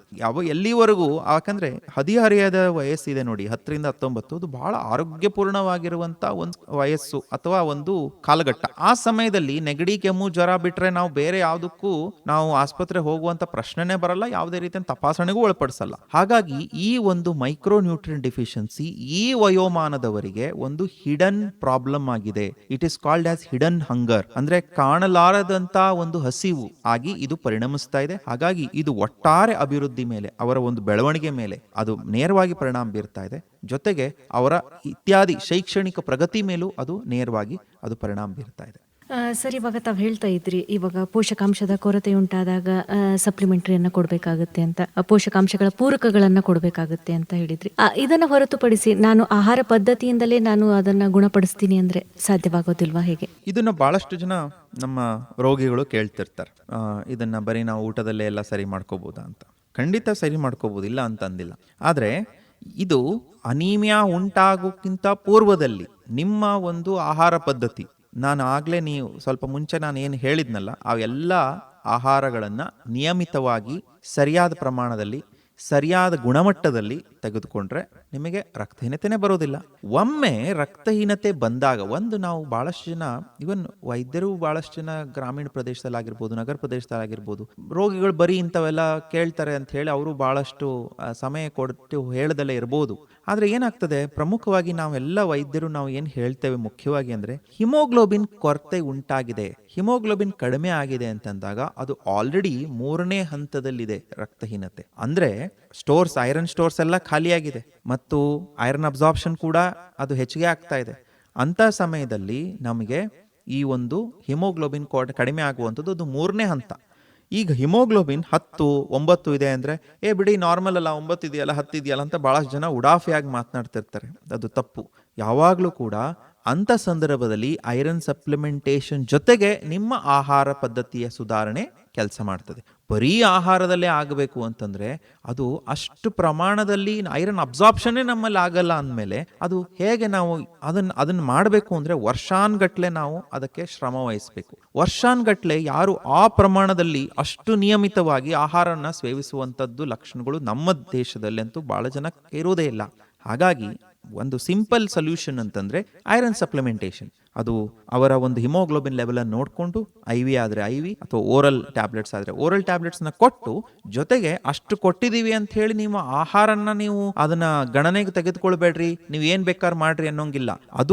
ಎಲ್ಲಿವರೆಗೂ. ಯಾಕಂದ್ರೆ ಹದಿಹರೆಯದ ವಯಸ್ಸಿದೆ ನೋಡಿ, 10-19, ಅದು ಬಹಳ ಆರೋಗ್ಯಪೂರ್ಣವಾಗಿರುವಂತ ಒಂದು ವಯಸ್ಸು ಅಥವಾ ಒಂದು ಕಾಲಘಟ್ಟ. ಆ ಸಮಯದಲ್ಲಿ ನೆಗಡಿ, ಕೆಮ್ಮು, ಜ್ವರ ಬಿಟ್ರೆ ನಾವು ಬೇರೆ ಯಾವುದಕ್ಕೂ ನಾವು ಆಸ್ಪತ್ರೆ ಹೋಗುವಂತ ಪ್ರಶ್ನೆನೇ ಬರಲ್ಲ, ಯಾವುದೇ ರೀತಿಯ ತಪಾಸಣೆಗೂ ಒಳಪಡಿಸಲ್ಲ. ಹಾಗಾಗಿ ಈ ಒಂದು ಮೈಕ್ರೋ ನ್ಯೂಟ್ರಿಯನ್ ಡಿಫಿಷಿಯನ್ಸಿ ಈ ವಯೋಮಾನದವರಿಗೆ ಒಂದು ಹಿಡನ್ ಪ್ರಾಬ್ಲಮ್ ಆಗಿದೆ. It is called as hidden hunger, ಅಂದ್ರೆ ಕಾಣಲಾರದಂತ ಒಂದು ಹಸಿವು ಆಗಿ ಇದು ಪರಿಣಮಿಸ್ತಾ ಇದೆ. ಹಾಗಾಗಿ ಇದು ಒಟ್ಟಾರೆ ಅಭಿವೃದ್ಧಿ ಮೇಲೆ, ಅವರ ಒಂದು ಬೆಳವಣಿಗೆ ಮೇಲೆ ಅದು ನೇರವಾಗಿ ಪರಿಣಾಮ ಬೀರ್ತಾ ಇದೆ. ಜೊತೆಗೆ ಅವರ ಇತ್ಯಾದಿ ಶೈಕ್ಷಣಿಕ ಪ್ರಗತಿ ಮೇಲೂ ಅದು ನೇರವಾಗಿ ಅದು ಪರಿಣಾಮ ಬೀರ್ತಾ ಇದೆ. ಸರಿ, ಇವಾಗ ತಾವು ಹೇಳ್ತಾ ಇದ್ರಿ, ಇವಾಗ ಪೋಷಕಾಂಶದ ಕೊರತೆ ಉಂಟಾದಾಗ ಸಪ್ಲಿಮೆಂಟರಿಯನ್ನ ಕೊಡಬೇಕಾಗುತ್ತೆ ಅಂತ, ಪೋಷಕಾಂಶಗಳ ಪೂರಕಗಳನ್ನ ಕೊಡಬೇಕಾಗುತ್ತೆ ಅಂತ ಹೇಳಿದ್ರಿ. ಇದನ್ನ ಹೊರತುಪಡಿಸಿ ನಾನು ಆಹಾರ ಪದ್ಧತಿಯಿಂದಲೇ ನಾನು ಅದನ್ನ ಗುಣಪಡಿಸ್ತೀನಿ ಅಂದ್ರೆ ಸಾಧ್ಯವಾಗೋದಿಲ್ವಾ, ಹೇಗೆ? ಇದನ್ನ ಬಹಳಷ್ಟು ಜನ ನಮ್ಮ ರೋಗಿಗಳು ಕೇಳ್ತಿರ್ತಾರೆ, ಇದನ್ನ ಬರೀ ನಾವು ಊಟದಲ್ಲೇ ಎಲ್ಲ ಸರಿ ಮಾಡ್ಕೋಬಹುದಾ ಅಂತ. ಖಂಡಿತ ಸರಿ ಮಾಡ್ಕೋಬೋದು, ಇಲ್ಲ ಅಂತ ಅಂದಿಲ್ಲ. ಆದರೆ ಇದು ಅನೀಮಿಯಾ ಉಂಟಾಗೋಕ್ಕಿಂತ ಪೂರ್ವದಲ್ಲಿ ನಿಮ್ಮ ಒಂದು ಆಹಾರ ಪದ್ಧತಿ, ನಾನು ಆಗಲೇ ನೀವು ಸ್ವಲ್ಪ ಮುಂಚೆ ನಾನು ಏನು ಹೇಳಿದ್ನಲ್ಲ, ಅವೆಲ್ಲ ಆಹಾರಗಳನ್ನು ನಿಯಮಿತವಾಗಿ ಸರಿಯಾದ ಪ್ರಮಾಣದಲ್ಲಿ ಸರಿಯಾದ ಗುಣಮಟ್ಟದಲ್ಲಿ ತೆಗೆದುಕೊಂಡ್ರೆ ನಿಮಗೆ ರಕ್ತಹೀನತೆನೇ ಬರೋದಿಲ್ಲ. ಒಮ್ಮೆ ರಕ್ತಹೀನತೆ ಬಂದಾಗ ನಾವು ಭಾಳಷ್ಟು ಜನ, ಇವನ್ ವೈದ್ಯರು ಭಾಳಷ್ಟು ಜನ ಗ್ರಾಮೀಣ ಪ್ರದೇಶದಲ್ಲಾಗಿರ್ಬೋದು, ನಗರ ಪ್ರದೇಶದಲ್ಲಾಗಿರ್ಬೋದು, ರೋಗಿಗಳು ಬರೀ ಇಂಥವೆಲ್ಲ ಕೇಳ್ತಾರೆ ಅಂತ ಹೇಳಿ ಅವರು ಭಾಳಷ್ಟು ಸಮಯ ಕೊಟ್ಟು ಹೇಳ್ದಲ್ಲೇ ಇರ್ಬೋದು. ಆದರೆ ಏನಾಗ್ತದೆ, ಪ್ರಮುಖವಾಗಿ ನಾವೆಲ್ಲ ವೈದ್ಯರು ನಾವು ಏನು ಹೇಳ್ತೇವೆ ಮುಖ್ಯವಾಗಿ ಅಂದರೆ, ಹಿಮೋಗ್ಲೋಬಿನ್ ಕೊರತೆ ಉಂಟಾಗಿದೆ, ಹಿಮೋಗ್ಲೋಬಿನ್ ಕಡಿಮೆ ಆಗಿದೆ ಅಂತಂದಾಗ ಅದು ಆಲ್ರೆಡಿ 3ನೇ ಹಂತದಲ್ಲಿದೆ ರಕ್ತಹೀನತೆ. ಅಂದರೆ ಸ್ಟೋರ್ಸ್, ಐರನ್ ಸ್ಟೋರ್ಸ್ ಎಲ್ಲ ಖಾಲಿಯಾಗಿದೆ ಮತ್ತು ಐರನ್ ಅಬ್ಸಾರ್ಪ್ಷನ್ ಕೂಡ ಅದು ಹೆಚ್ಚಿಗೆ ಆಗ್ತಾ ಇದೆ. ಅಂಥ ಸಮಯದಲ್ಲಿ ನಮಗೆ ಈ ಒಂದು ಹಿಮೋಗ್ಲೋಬಿನ್ ಕಡಿಮೆ ಆಗುವಂಥದ್ದು ಅದು 3ನೇ ಹಂತ. ಈಗ ಹಿಮೋಗ್ಲೋಬಿನ್ 10, 9 ಇದೆ ಅಂದರೆ ಬಿಡಿ ನಾರ್ಮಲ್ ಅಲ್ಲ, 9 ಇದೆಯಲ್ಲ 10 ಇದೆಯಲ್ಲ ಅಂತ ಭಾಳಷ್ಟು ಜನ ಉಡಾಫಿಯಾಗಿ ಮಾತನಾಡ್ತಿರ್ತಾರೆ. ಅದು ತಪ್ಪು. ಯಾವಾಗಲೂ ಕೂಡ ಅಂಥ ಸಂದರ್ಭದಲ್ಲಿ ಐರನ್ ಸಪ್ಲಿಮೆಂಟೇಷನ್ ಜೊತೆಗೆ ನಿಮ್ಮ ಆಹಾರ ಪದ್ಧತಿಯ ಸುಧಾರಣೆ ಕೆಲಸ ಮಾಡ್ತದೆ. ಬರೀ ಆಹಾರದಲ್ಲೇ ಆಗಬೇಕು ಅಂತಂದರೆ ಅದು ಅಷ್ಟು ಪ್ರಮಾಣದಲ್ಲಿ ಐರನ್ ಅಬ್ಸಾರ್ಪ್ಷನ್ನೇ ನಮ್ಮಲ್ಲಿ ಆಗಲ್ಲ ಅಂದಮೇಲೆ ಅದು ಹೇಗೆ ನಾವು ಅದನ್ನು ಮಾಡಬೇಕು ಅಂದರೆ ವರ್ಷಾನ್ಗಟ್ಲೆ ನಾವು ಅದಕ್ಕೆ ಶ್ರಮ ವಹಿಸಬೇಕು. ವರ್ಷಾನ್ಗಟ್ಲೆ ಯಾರು ಆ ಪ್ರಮಾಣದಲ್ಲಿ ಅಷ್ಟು ನಿಯಮಿತವಾಗಿ ಆಹಾರನ ಸೇವಿಸುವಂಥದ್ದು ಲಕ್ಷಣಗಳು ನಮ್ಮ ದೇಶದಲ್ಲಿ ಅಂತೂ ಭಾಳ ಜನ ಇರೋದೇ ಇಲ್ಲ. ಹಾಗಾಗಿ ಒಂದು ಸಿಂಪಲ್ ಸೊಲ್ಯೂಷನ್ ಅಂತಂದರೆ ಐರನ್ ಸಪ್ಲಿಮೆಂಟೇಷನ್. ಅದು ಅವರ ಒಂದು ಹಿಮೋಗ್ಲೋಬಿನ್ ಲೆವೆಲನ್ನು ನೋಡಿಕೊಂಡು IV ಆದರೆ IV ಅಥವಾ ಓರಲ್ ಟ್ಯಾಬ್ಲೆಟ್ಸ್ ಆದರೆ ಓರಲ್ ಟ್ಯಾಬ್ಲೆಟ್ಸ್ನ ಕೊಟ್ಟು, ಜೊತೆಗೆ ಅಷ್ಟು ಕೊಟ್ಟಿದ್ದೀವಿ ಅಂತ ಹೇಳಿ ನೀವು ಆಹಾರನ ನೀವು ಅದನ್ನ ಗಣನೆಗೆ ತೆಗೆದುಕೊಳ್ಬೇಡ್ರಿ, ನೀವು ಏನು ಬೇಕಾದ್ರೂ ಮಾಡ್ರಿ ಅನ್ನೋಂಗಿಲ್ಲ.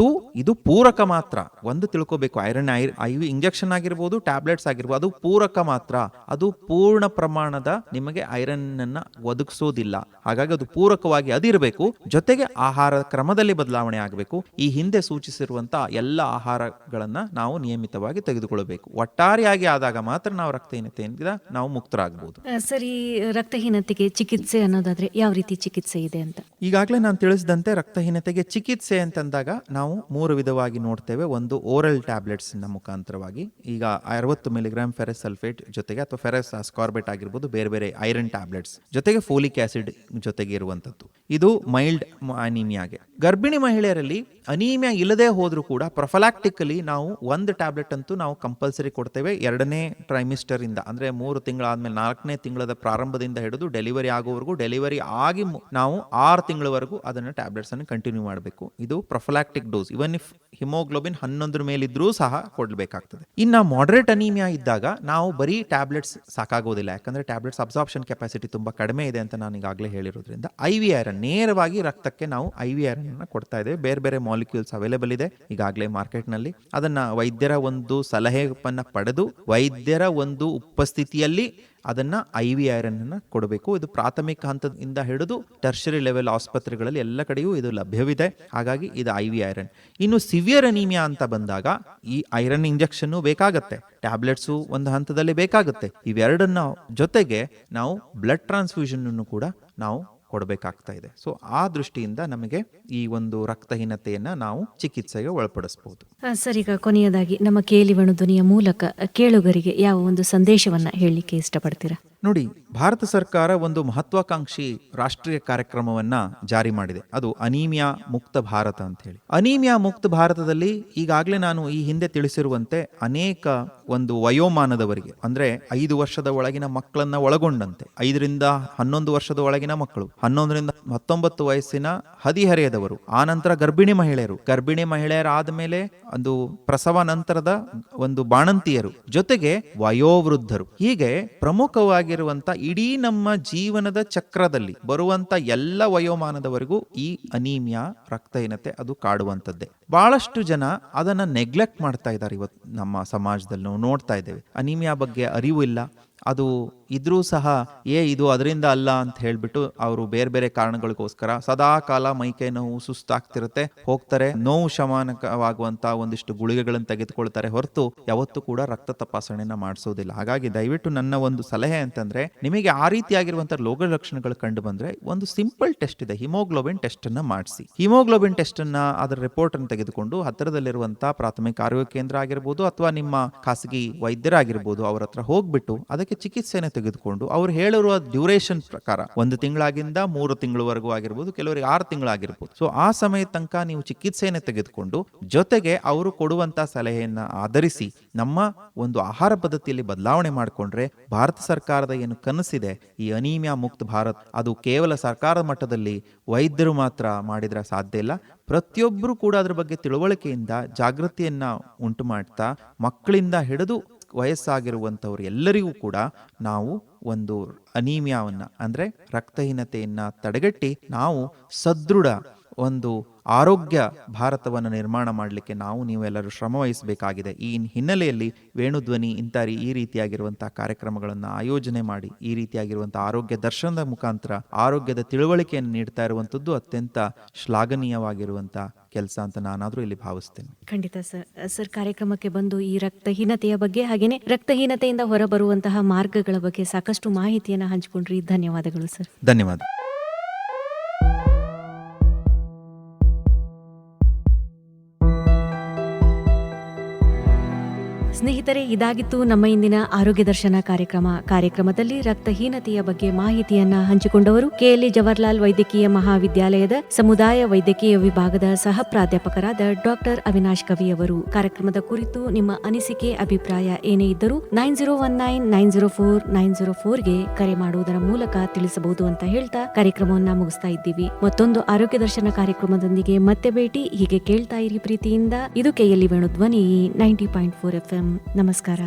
ಇದು ಪೂರಕ ಮಾತ್ರ. ಒಂದು ತಿಳ್ಕೊಬೇಕು, ಐರನ್ IV ಇಂಜೆಕ್ಷನ್ ಆಗಿರ್ಬೋದು, ಟ್ಯಾಬ್ಲೆಟ್ಸ್ ಆಗಿರ್ಬೋದು, ಅದು ಪೂರಕ ಮಾತ್ರ. ಅದು ಪೂರ್ಣ ಪ್ರಮಾಣದ ನಿಮಗೆ ಐರನ್ ಅನ್ನ ಒದಗಿಸೋದಿಲ್ಲ. ಹಾಗಾಗಿ ಅದು ಪೂರಕವಾಗಿ ಅದಿರಬೇಕು. ಜೊತೆಗೆ ಆಹಾರ ಕ್ರಮದಲ್ಲಿ ಬದಲಾವಣೆ ಆಗಬೇಕು. ಈ ಹಿಂದೆ ಸೂಚಿಸಿರುವಂತಹ ಎಲ್ಲ ಆಹಾರಗಳನ್ನ ನಾವು ನಿಯಮಿತವಾಗಿ ತೆಗೆದುಕೊಳ್ಳಬೇಕು. ಒಟ್ಟಾರೆಯಾಗಿ ಆದಾಗ ಮಾತ್ರ ನಾವು ರಕ್ತಹೀನತೆಯಿಂದ ನಾವು ಮುಕ್ತರಾಗಬಹುದು. ಸರಿ, ರಕ್ತಹೀನತೆಗೆ ಚಿಕಿತ್ಸೆ ಅನ್ನೋದಾದ್ರೆ ಯಾವ ರೀತಿ ಚಿಕಿತ್ಸೆ ಇದೆ ಅಂತ? ಈಗಾಗಲೇ ನಾನು ತಿಳಿಸಿದಂತೆ ರಕ್ತಹೀನತೆಗೆ ಚಿಕಿತ್ಸೆ ಅಂತಂದಾಗ ನಾವು 3 ವಿಧವಾಗಿ ನೋಡ್ತೇವೆ. ಒಂದು ಓರಲ್ ಟ್ಯಾಬ್ಲೆಟ್ಸ್ ಮುಖಾಂತರವಾಗಿ, ಈಗ 60 ಮಿಲಿಗ್ರಾಮ್ ಫೆರಸ್ ಸಲ್ಫೇಟ್ ಜೊತೆಗೆ ಅಥವಾ ಫೆರಸ್ ಅಸ್ಕಾರ್ಬೇಟ್ ಆಗಿರ್ಬೋದು, ಬೇರೆ ಬೇರೆ ಐರನ್ ಟ್ಯಾಬ್ಲೆಟ್ಸ್ ಜೊತೆಗೆ ಫೋಲಿಕ್ ಆಸಿಡ್ ಜೊತೆಗೆ ಇರುವಂಥದ್ದು. ಇದು ಮೈಲ್ಡ್ ಅನೀಮಿಯಾಗೆ. ಗರ್ಭಿಣಿ ಮಹಿಳೆಯರಲ್ಲಿ ಅನೀಮಿಯಾ ಇಲ್ಲದೆ ಹೋದ್ರೂ ಕೂಡ ಪ್ರೊಫಲಾಕ್ಟಿಕಲಿ ನಾವು 1 ಟ್ಯಾಬ್ಲೆಟ್ ಅಂತೂ ನಾವು ಕಂಪಲ್ಸರಿ ಕೊಡ್ತೇವೆ. 2ನೇ ಟ್ರೈಮಿಸ್ಟರ್ ಇಂದ, ಅಂದ್ರೆ 3 ತಿಂಗಳಾದ್ಮೇಲೆ 4ನೇ ತಿಂಗಳದ ಪ್ರಾರಂಭದಿಂದ ಹಿಡಿದು ಡೆಲಿವರಿ ಆಗೋವರೆಗೂ, ಡೆಲಿವರಿ ಆಗಿ ನಾವು 6 ತಿಂಗಳವರೆಗೂ ಅದನ್ನ ಟ್ಯಾಬ್ಲೆಟ್ಸ್ ಅನ್ನು ಕಂಟಿನ್ಯೂ ಮಾಡಬೇಕು. ಇದು ಪ್ರೊಫಲಾಕ್ಟಿಕ್ ಡೋಸ್. ಇವನ್ ಇಫ್ ಹಿಮೋಗ್ಲೋಬಿನ್ 11 ಮೇಲಿದ್ರೂ ಸಹ ಕೊಡಬೇಕಾಗ್ತದೆ. ಇನ್ನ ಮಾಡರೇಟ್ ಅನೀಮಿಯಾ ಇದ್ದಾಗ ನಾವು ಬರೀ ಟ್ಯಾಬ್ಲೆಟ್ಸ್ ಸಾಕಾಗೋದಿಲ್ಲ, ಯಾಕಂದ್ರೆ ಟ್ಯಾಬ್ಲೆಟ್ಸ್ ಅಬ್ಸಾರ್ಪ್ಷನ್ ಕೆಪಾಸಿಟಿ ತುಂಬಾ ಕಡಿಮೆ ಇದೆ ಅಂತ ನಾನು ಈಗಾಗಲೇ ಹೇಳಿರೋದ್ರಿಂದ IV ಐರನ್, ನೇರವಾಗಿ ರಕ್ತಕ್ಕೆ ನಾವು IV ಐರನ್ ಅನ್ನು ಕೊಡ್ತಾ ಇದ್ದೇವೆ. ಬೇರೆ ಬೇರೆ ಮಾಲಿಕ್ಯೂಲ್ಸ್ ಅವೈಲೇಬಲ್ ಇದೆ ಈಗಾಗಲೇ ಮಾರ್ಕೆಟ್ ನಲ್ಲಿ. ಅದನ್ನ ವೈದ್ಯರ ಒಂದು ಸಲಹೆಯನ್ನ ಪಡೆದು, ವೈದ್ಯರ ಒಂದು ಉಪಸ್ಥಿತಿಯಲ್ಲಿ ಅದನ್ನ IV ಐರನ್ ಅನ್ನ ಕೊಡಬೇಕು. ಇದು ಪ್ರಾಥಮಿಕ ಹಂತದಿಂದ ಹಿಡಿದು ಟರ್ಷರಿ ಲೆವೆಲ್ ಆಸ್ಪತ್ರೆಗಳಲ್ಲಿ ಎಲ್ಲ ಕಡೆಯೂ ಇದು ಲಭ್ಯವಿದೆ. ಹಾಗಾಗಿ ಇದು IV ಐರನ್. ಇನ್ನು ಸಿವಿಯರ್ ಅನೀಮಿಯಾ ಅಂತ ಬಂದಾಗ ಈ ಐರನ್ ಇಂಜೆಕ್ಷನ್ ಬೇಕಾಗತ್ತೆ, ಟ್ಯಾಬ್ಲೆಟ್ಸು ಒಂದು ಹಂತದಲ್ಲಿ ಬೇಕಾಗುತ್ತೆ. ಇವೆರಡನ್ನ ಜೊತೆಗೆ ನಾವು ಬ್ಲಡ್ ಟ್ರಾನ್ಸ್ಫ್ಯೂಷನ್ ಅನ್ನು ಕೂಡ ನಾವು ಕೊಡಬೇಕಾಗ್ತಾ ಇದೆ. ಸೊ ಆ ದೃಷ್ಟಿಯಿಂದ ನಮಗೆ ಈ ಒಂದು ರಕ್ತಹೀನತೆಯನ್ನ ನಾವು ಚಿಕಿತ್ಸೆಗೆ ಒಳಪಡಿಸಬಹುದು. ಸರ್, ಈಗ ಕೊನೆಯದಾಗಿ ನಮ್ಮ ಕೇಳಿವಣು ಧ್ವನಿಯ ಮೂಲಕ ಕೇಳುಗರಿಗೆ ಯಾವ ಒಂದು ಸಂದೇಶವನ್ನ ಹೇಳಲಿಕ್ಕೆ ಇಷ್ಟಪಡ್ತೀರಾ? ನೋಡಿ, ಭಾರತ ಸರ್ಕಾರ ಒಂದು ಮಹತ್ವಾಕಾಂಕ್ಷಿ ರಾಷ್ಟ್ರೀಯ ಕಾರ್ಯಕ್ರಮವನ್ನ ಜಾರಿ ಮಾಡಿದೆ. ಅದು ಅನೀಮಿಯಾ ಮುಕ್ತ ಭಾರತ ಅಂತ ಹೇಳಿ. ಅನೀಮಿಯಾ ಮುಕ್ತ ಭಾರತದಲ್ಲಿ ಈಗಾಗಲೇ ನಾನು ಈ ಹಿಂದೆ ತಿಳಿಸಿರುವಂತೆ ಅನೇಕ ಒಂದು ವಯೋಮಾನದವರಿಗೆ, ಅಂದ್ರೆ 5 ವರ್ಷದ ಒಳಗಿನ ಮಕ್ಕಳನ್ನ ಒಳಗೊಂಡಂತೆ, 5 ರಿಂದ 11 ವರ್ಷದ ಒಳಗಿನ ಮಕ್ಕಳು, 11 ರಿಂದ 19 ವಯಸ್ಸಿನ ಹದಿಹರೆಯದವರು, ಆ ನಂತರ ಗರ್ಭಿಣಿ ಮಹಿಳೆಯರಾದ ಮೇಲೆ ಒಂದು ಪ್ರಸವ ನಂತರದ ಒಂದು ಬಾಣಂತಿಯರು, ಜೊತೆಗೆ ವಯೋವೃದ್ಧರು, ಹೀಗೆ ಪ್ರಮುಖವಾಗಿರುವಂತ ಇಡೀ ನಮ್ಮ ಜೀವನದ ಚಕ್ರದಲ್ಲಿ ಬರುವಂತ ಎಲ್ಲ ವಯೋಮಾನದವರೆಗೂ ಈ ಅನೀಮಿಯಾ ರಕ್ತಹೀನತೆ ಅದು ಕಾಡುವಂತದ್ದೇ. ಬಹಳಷ್ಟು ಜನ ಅದನ್ನ ನೆಗ್ಲೆಕ್ಟ್ ಮಾಡ್ತಾ ಇದ್ದಾರೆ. ಇವತ್ತು ನಮ್ಮ ಸಮಾಜದಲ್ಲಿ ನಾವು ನೋಡ್ತಾ ಇದ್ದೇವೆ, ಅನೀಮಿಯಾ ಬಗ್ಗೆ ಅರಿವು ಇಲ್ಲ. ಅದು ಇದ್ರೂ ಸಹ ಇದು ಅದರಿಂದ ಅಲ್ಲ ಅಂತ ಹೇಳ್ಬಿಟ್ಟು ಅವರು ಬೇರೆ ಬೇರೆ ಕಾರಣಗಳಿಗೋಸ್ಕರ ಸದಾ ಕಾಲ ಮೈಕೈ ನೋವು, ಸುಸ್ತಾಗ್ತಿರುತ್ತೆ, ಹೋಗ್ತಾರೆ, ನೋವು ಶಮನವಾಗುವಂತ ಒಂದಿಷ್ಟು ಗುಳಿಗೆಗಳನ್ನು ತೆಗೆದುಕೊಳ್ತಾರೆ ಹೊರತು ಯಾವತ್ತೂ ಕೂಡ ರಕ್ತ ತಪಾಸಣೆನ ಮಾಡಿಸೋದಿಲ್ಲ. ಹಾಗಾಗಿ ದಯವಿಟ್ಟು ನನ್ನ ಒಂದು ಸಲಹೆ ಅಂತಂದ್ರೆ, ನಿಮಗೆ ಆ ರೀತಿಯಾಗಿರುವಂತಹ ರೋಗ ಲಕ್ಷಣಗಳು ಕಂಡು ಬಂದ್ರೆ ಒಂದು ಸಿಂಪಲ್ ಟೆಸ್ಟ್ ಇದೆ, ಹಿಮೋಗ್ಲೋಬಿನ್ ಟೆಸ್ಟ್ ಅನ್ನ ಮಾಡಿಸಿ. ಹಿಮೋಗ್ಲೋಬಿನ್ ಟೆಸ್ಟ್ ಅನ್ನ, ಅದರ ರಿಪೋರ್ಟ್ ಅನ್ನು ತೆಗೆದುಕೊಂಡು ಹತ್ತಿರದಲ್ಲಿರುವಂತಹ ಪ್ರಾಥಮಿಕ ಆರೋಗ್ಯ ಕೇಂದ್ರ ಆಗಿರ್ಬೋದು ಅಥವಾ ನಿಮ್ಮ ಖಾಸಗಿ ವೈದ್ಯರಾಗಿರ್ಬೋದು, ಅವ್ರ ಹತ್ರ ಹೋಗ್ಬಿಟ್ಟು ಅದಕ್ಕೆ ಅದಕ್ಕೆ ಚಿಕಿತ್ಸೆಯನ್ನು ತೆಗೆದುಕೊಂಡು ಅವ್ರು ಹೇಳಿರುವ ಡ್ಯೂರೇಷನ್ ಪ್ರಕಾರ 1 ತಿಂಗಳಾಗಿಂದ 3 ತಿಂಗಳವರೆಗೂ ಆಗಿರ್ಬೋದು, ಕೆಲವರಿಗೆ 6 ತಿಂಗಳಾಗಿರ್ಬೋದು. ಸೊ ಆ ಸಮಯ ತನಕ ನೀವು ಚಿಕಿತ್ಸೆಯನ್ನು ತೆಗೆದುಕೊಂಡು ಜೊತೆಗೆ ಅವರು ಕೊಡುವಂತ ಸಲಹೆಯನ್ನ ಆಧರಿಸಿ ನಮ್ಮ ಒಂದು ಆಹಾರ ಪದ್ಧತಿಯಲ್ಲಿ ಬದಲಾವಣೆ ಮಾಡಿಕೊಂಡ್ರೆ ಭಾರತ ಸರ್ಕಾರದ ಏನು ಕನಸಿದೆ ಈ ಅನೀಮಿಯಾ ಮುಕ್ತ ಭಾರತ್, ಅದು ಕೇವಲ ಸರ್ಕಾರದ ಮಟ್ಟದಲ್ಲಿ ವೈದ್ಯರು ಮಾತ್ರ ಮಾಡಿದ್ರೆ ಸಾಧ್ಯ ಇಲ್ಲ. ಪ್ರತಿಯೊಬ್ಬರು ಕೂಡ ಅದ್ರ ಬಗ್ಗೆ ತಿಳುವಳಿಕೆಯಿಂದ ಜಾಗೃತಿಯನ್ನ ಉಂಟು ಮಾಡ್ತಾ ಮಕ್ಕಳಿಂದ ಹಿಡಿದು ವಯಸ್ಸಾಗಿರುವಂಥವ್ರು ಎಲ್ಲರಿಗೂ ಕೂಡ ನಾವು ಒಂದು ಅನೀಮಿಯಾವನ್ನ ಅಂದ್ರೆ ರಕ್ತಹೀನತೆಯನ್ನ ತಡೆಗಟ್ಟಿ ನಾವು ಸದೃಢ ಒಂದು ಆರೋಗ್ಯ ಭಾರತವನ್ನು ನಿರ್ಮಾಣ ಮಾಡಲಿಕ್ಕೆ ನೀವೆಲ್ಲರೂ ಶ್ರಮ ವಹಿಸಬೇಕಾಗಿದೆ. ಈ ಹಿನ್ನೆಲೆಯಲ್ಲಿ ವೇಣುಧ್ವನಿ ಈ ರೀತಿಯಾಗಿರುವಂತಹ ಕಾರ್ಯಕ್ರಮಗಳನ್ನು ಆಯೋಜನೆ ಮಾಡಿ ಈ ರೀತಿಯಾಗಿರುವಂತಹ ಆರೋಗ್ಯ ದರ್ಶನದ ಮುಖಾಂತರ ಆರೋಗ್ಯದ ತಿಳುವಳಿಕೆಯನ್ನು ನೀಡ್ತಾ ಇರುವಂತದ್ದು ಅತ್ಯಂತ ಶ್ಲಾಘನೀಯವಾಗಿರುವಂತಹ ಕೆಲಸ ಅಂತ ನಾನಾದ್ರೂ ಇಲ್ಲಿ ಭಾವಿಸ್ತೇನೆ. ಖಂಡಿತ ಸರ್ ಕಾರ್ಯಕ್ರಮಕ್ಕೆ ಬಂದು ಈ ರಕ್ತಹೀನತೆಯ ಬಗ್ಗೆ ಹಾಗೇನೆ ರಕ್ತಹೀನತೆಯಿಂದ ಹೊರಬರುವಂತಹ ಮಾರ್ಗಗಳ ಬಗ್ಗೆ ಸಾಕಷ್ಟು ಮಾಹಿತಿಯನ್ನು ಹಂಚಿಕೊಂಡ್ರಿ. ಧನ್ಯವಾದಗಳು ಸರ್. ಧನ್ಯವಾದ. ಸ್ನೇಹಿತರೆ, ಇದಾಗಿತ್ತು ನಮ್ಮ ಇಂದಿನ ಆರೋಗ್ಯ ದರ್ಶನ ಕಾರ್ಯಕ್ರಮದಲ್ಲಿ ರಕ್ತಹೀನತೆಯ ಬಗ್ಗೆ ಮಾಹಿತಿಯನ್ನ ಹಂಚಿಕೊಂಡವರು KLE ಜವಾಹರ್ಲಾಲ್ ವೈದ್ಯಕೀಯ ಮಹಾವಿದ್ಯಾಲಯದ ಸಮುದಾಯ ವೈದ್ಯಕೀಯ ವಿಭಾಗದ ಸಹ ಪ್ರಾಧ್ಯಾಪಕರಾದ ಡಾಕ್ಟರ್ ಅವಿನಾಶ್ ಕವಿ ಅವರು. ಕಾರ್ಯಕ್ರಮದ ಕುರಿತು ನಿಮ್ಮ ಅನಿಸಿಕೆ ಅಭಿಪ್ರಾಯ ಏನೇ ಇದ್ದರೂ 9019904904ಗೆ ಕರೆ ಮಾಡುವುದರ ಮೂಲಕ ತಿಳಿಸಬಹುದು ಅಂತ ಹೇಳ್ತಾ ಕಾರ್ಯಕ್ರಮವನ್ನ ಮುಗಿಸ್ತಾ ಇದ್ದೀವಿ. ಮತ್ತೊಂದು ಆರೋಗ್ಯ ದರ್ಶನ ಕಾರ್ಯಕ್ರಮದೊಂದಿಗೆ ಮತ್ತೆ ಭೇಟಿ. ಹೀಗೆ ಕೇಳ್ತಾ ಇರಿ ಪ್ರೀತಿಯಿಂದ. ಇದು KLE ವೇಣುಧ್ವನಿ 90.4 FM. ನಮಸ್ಕಾರ.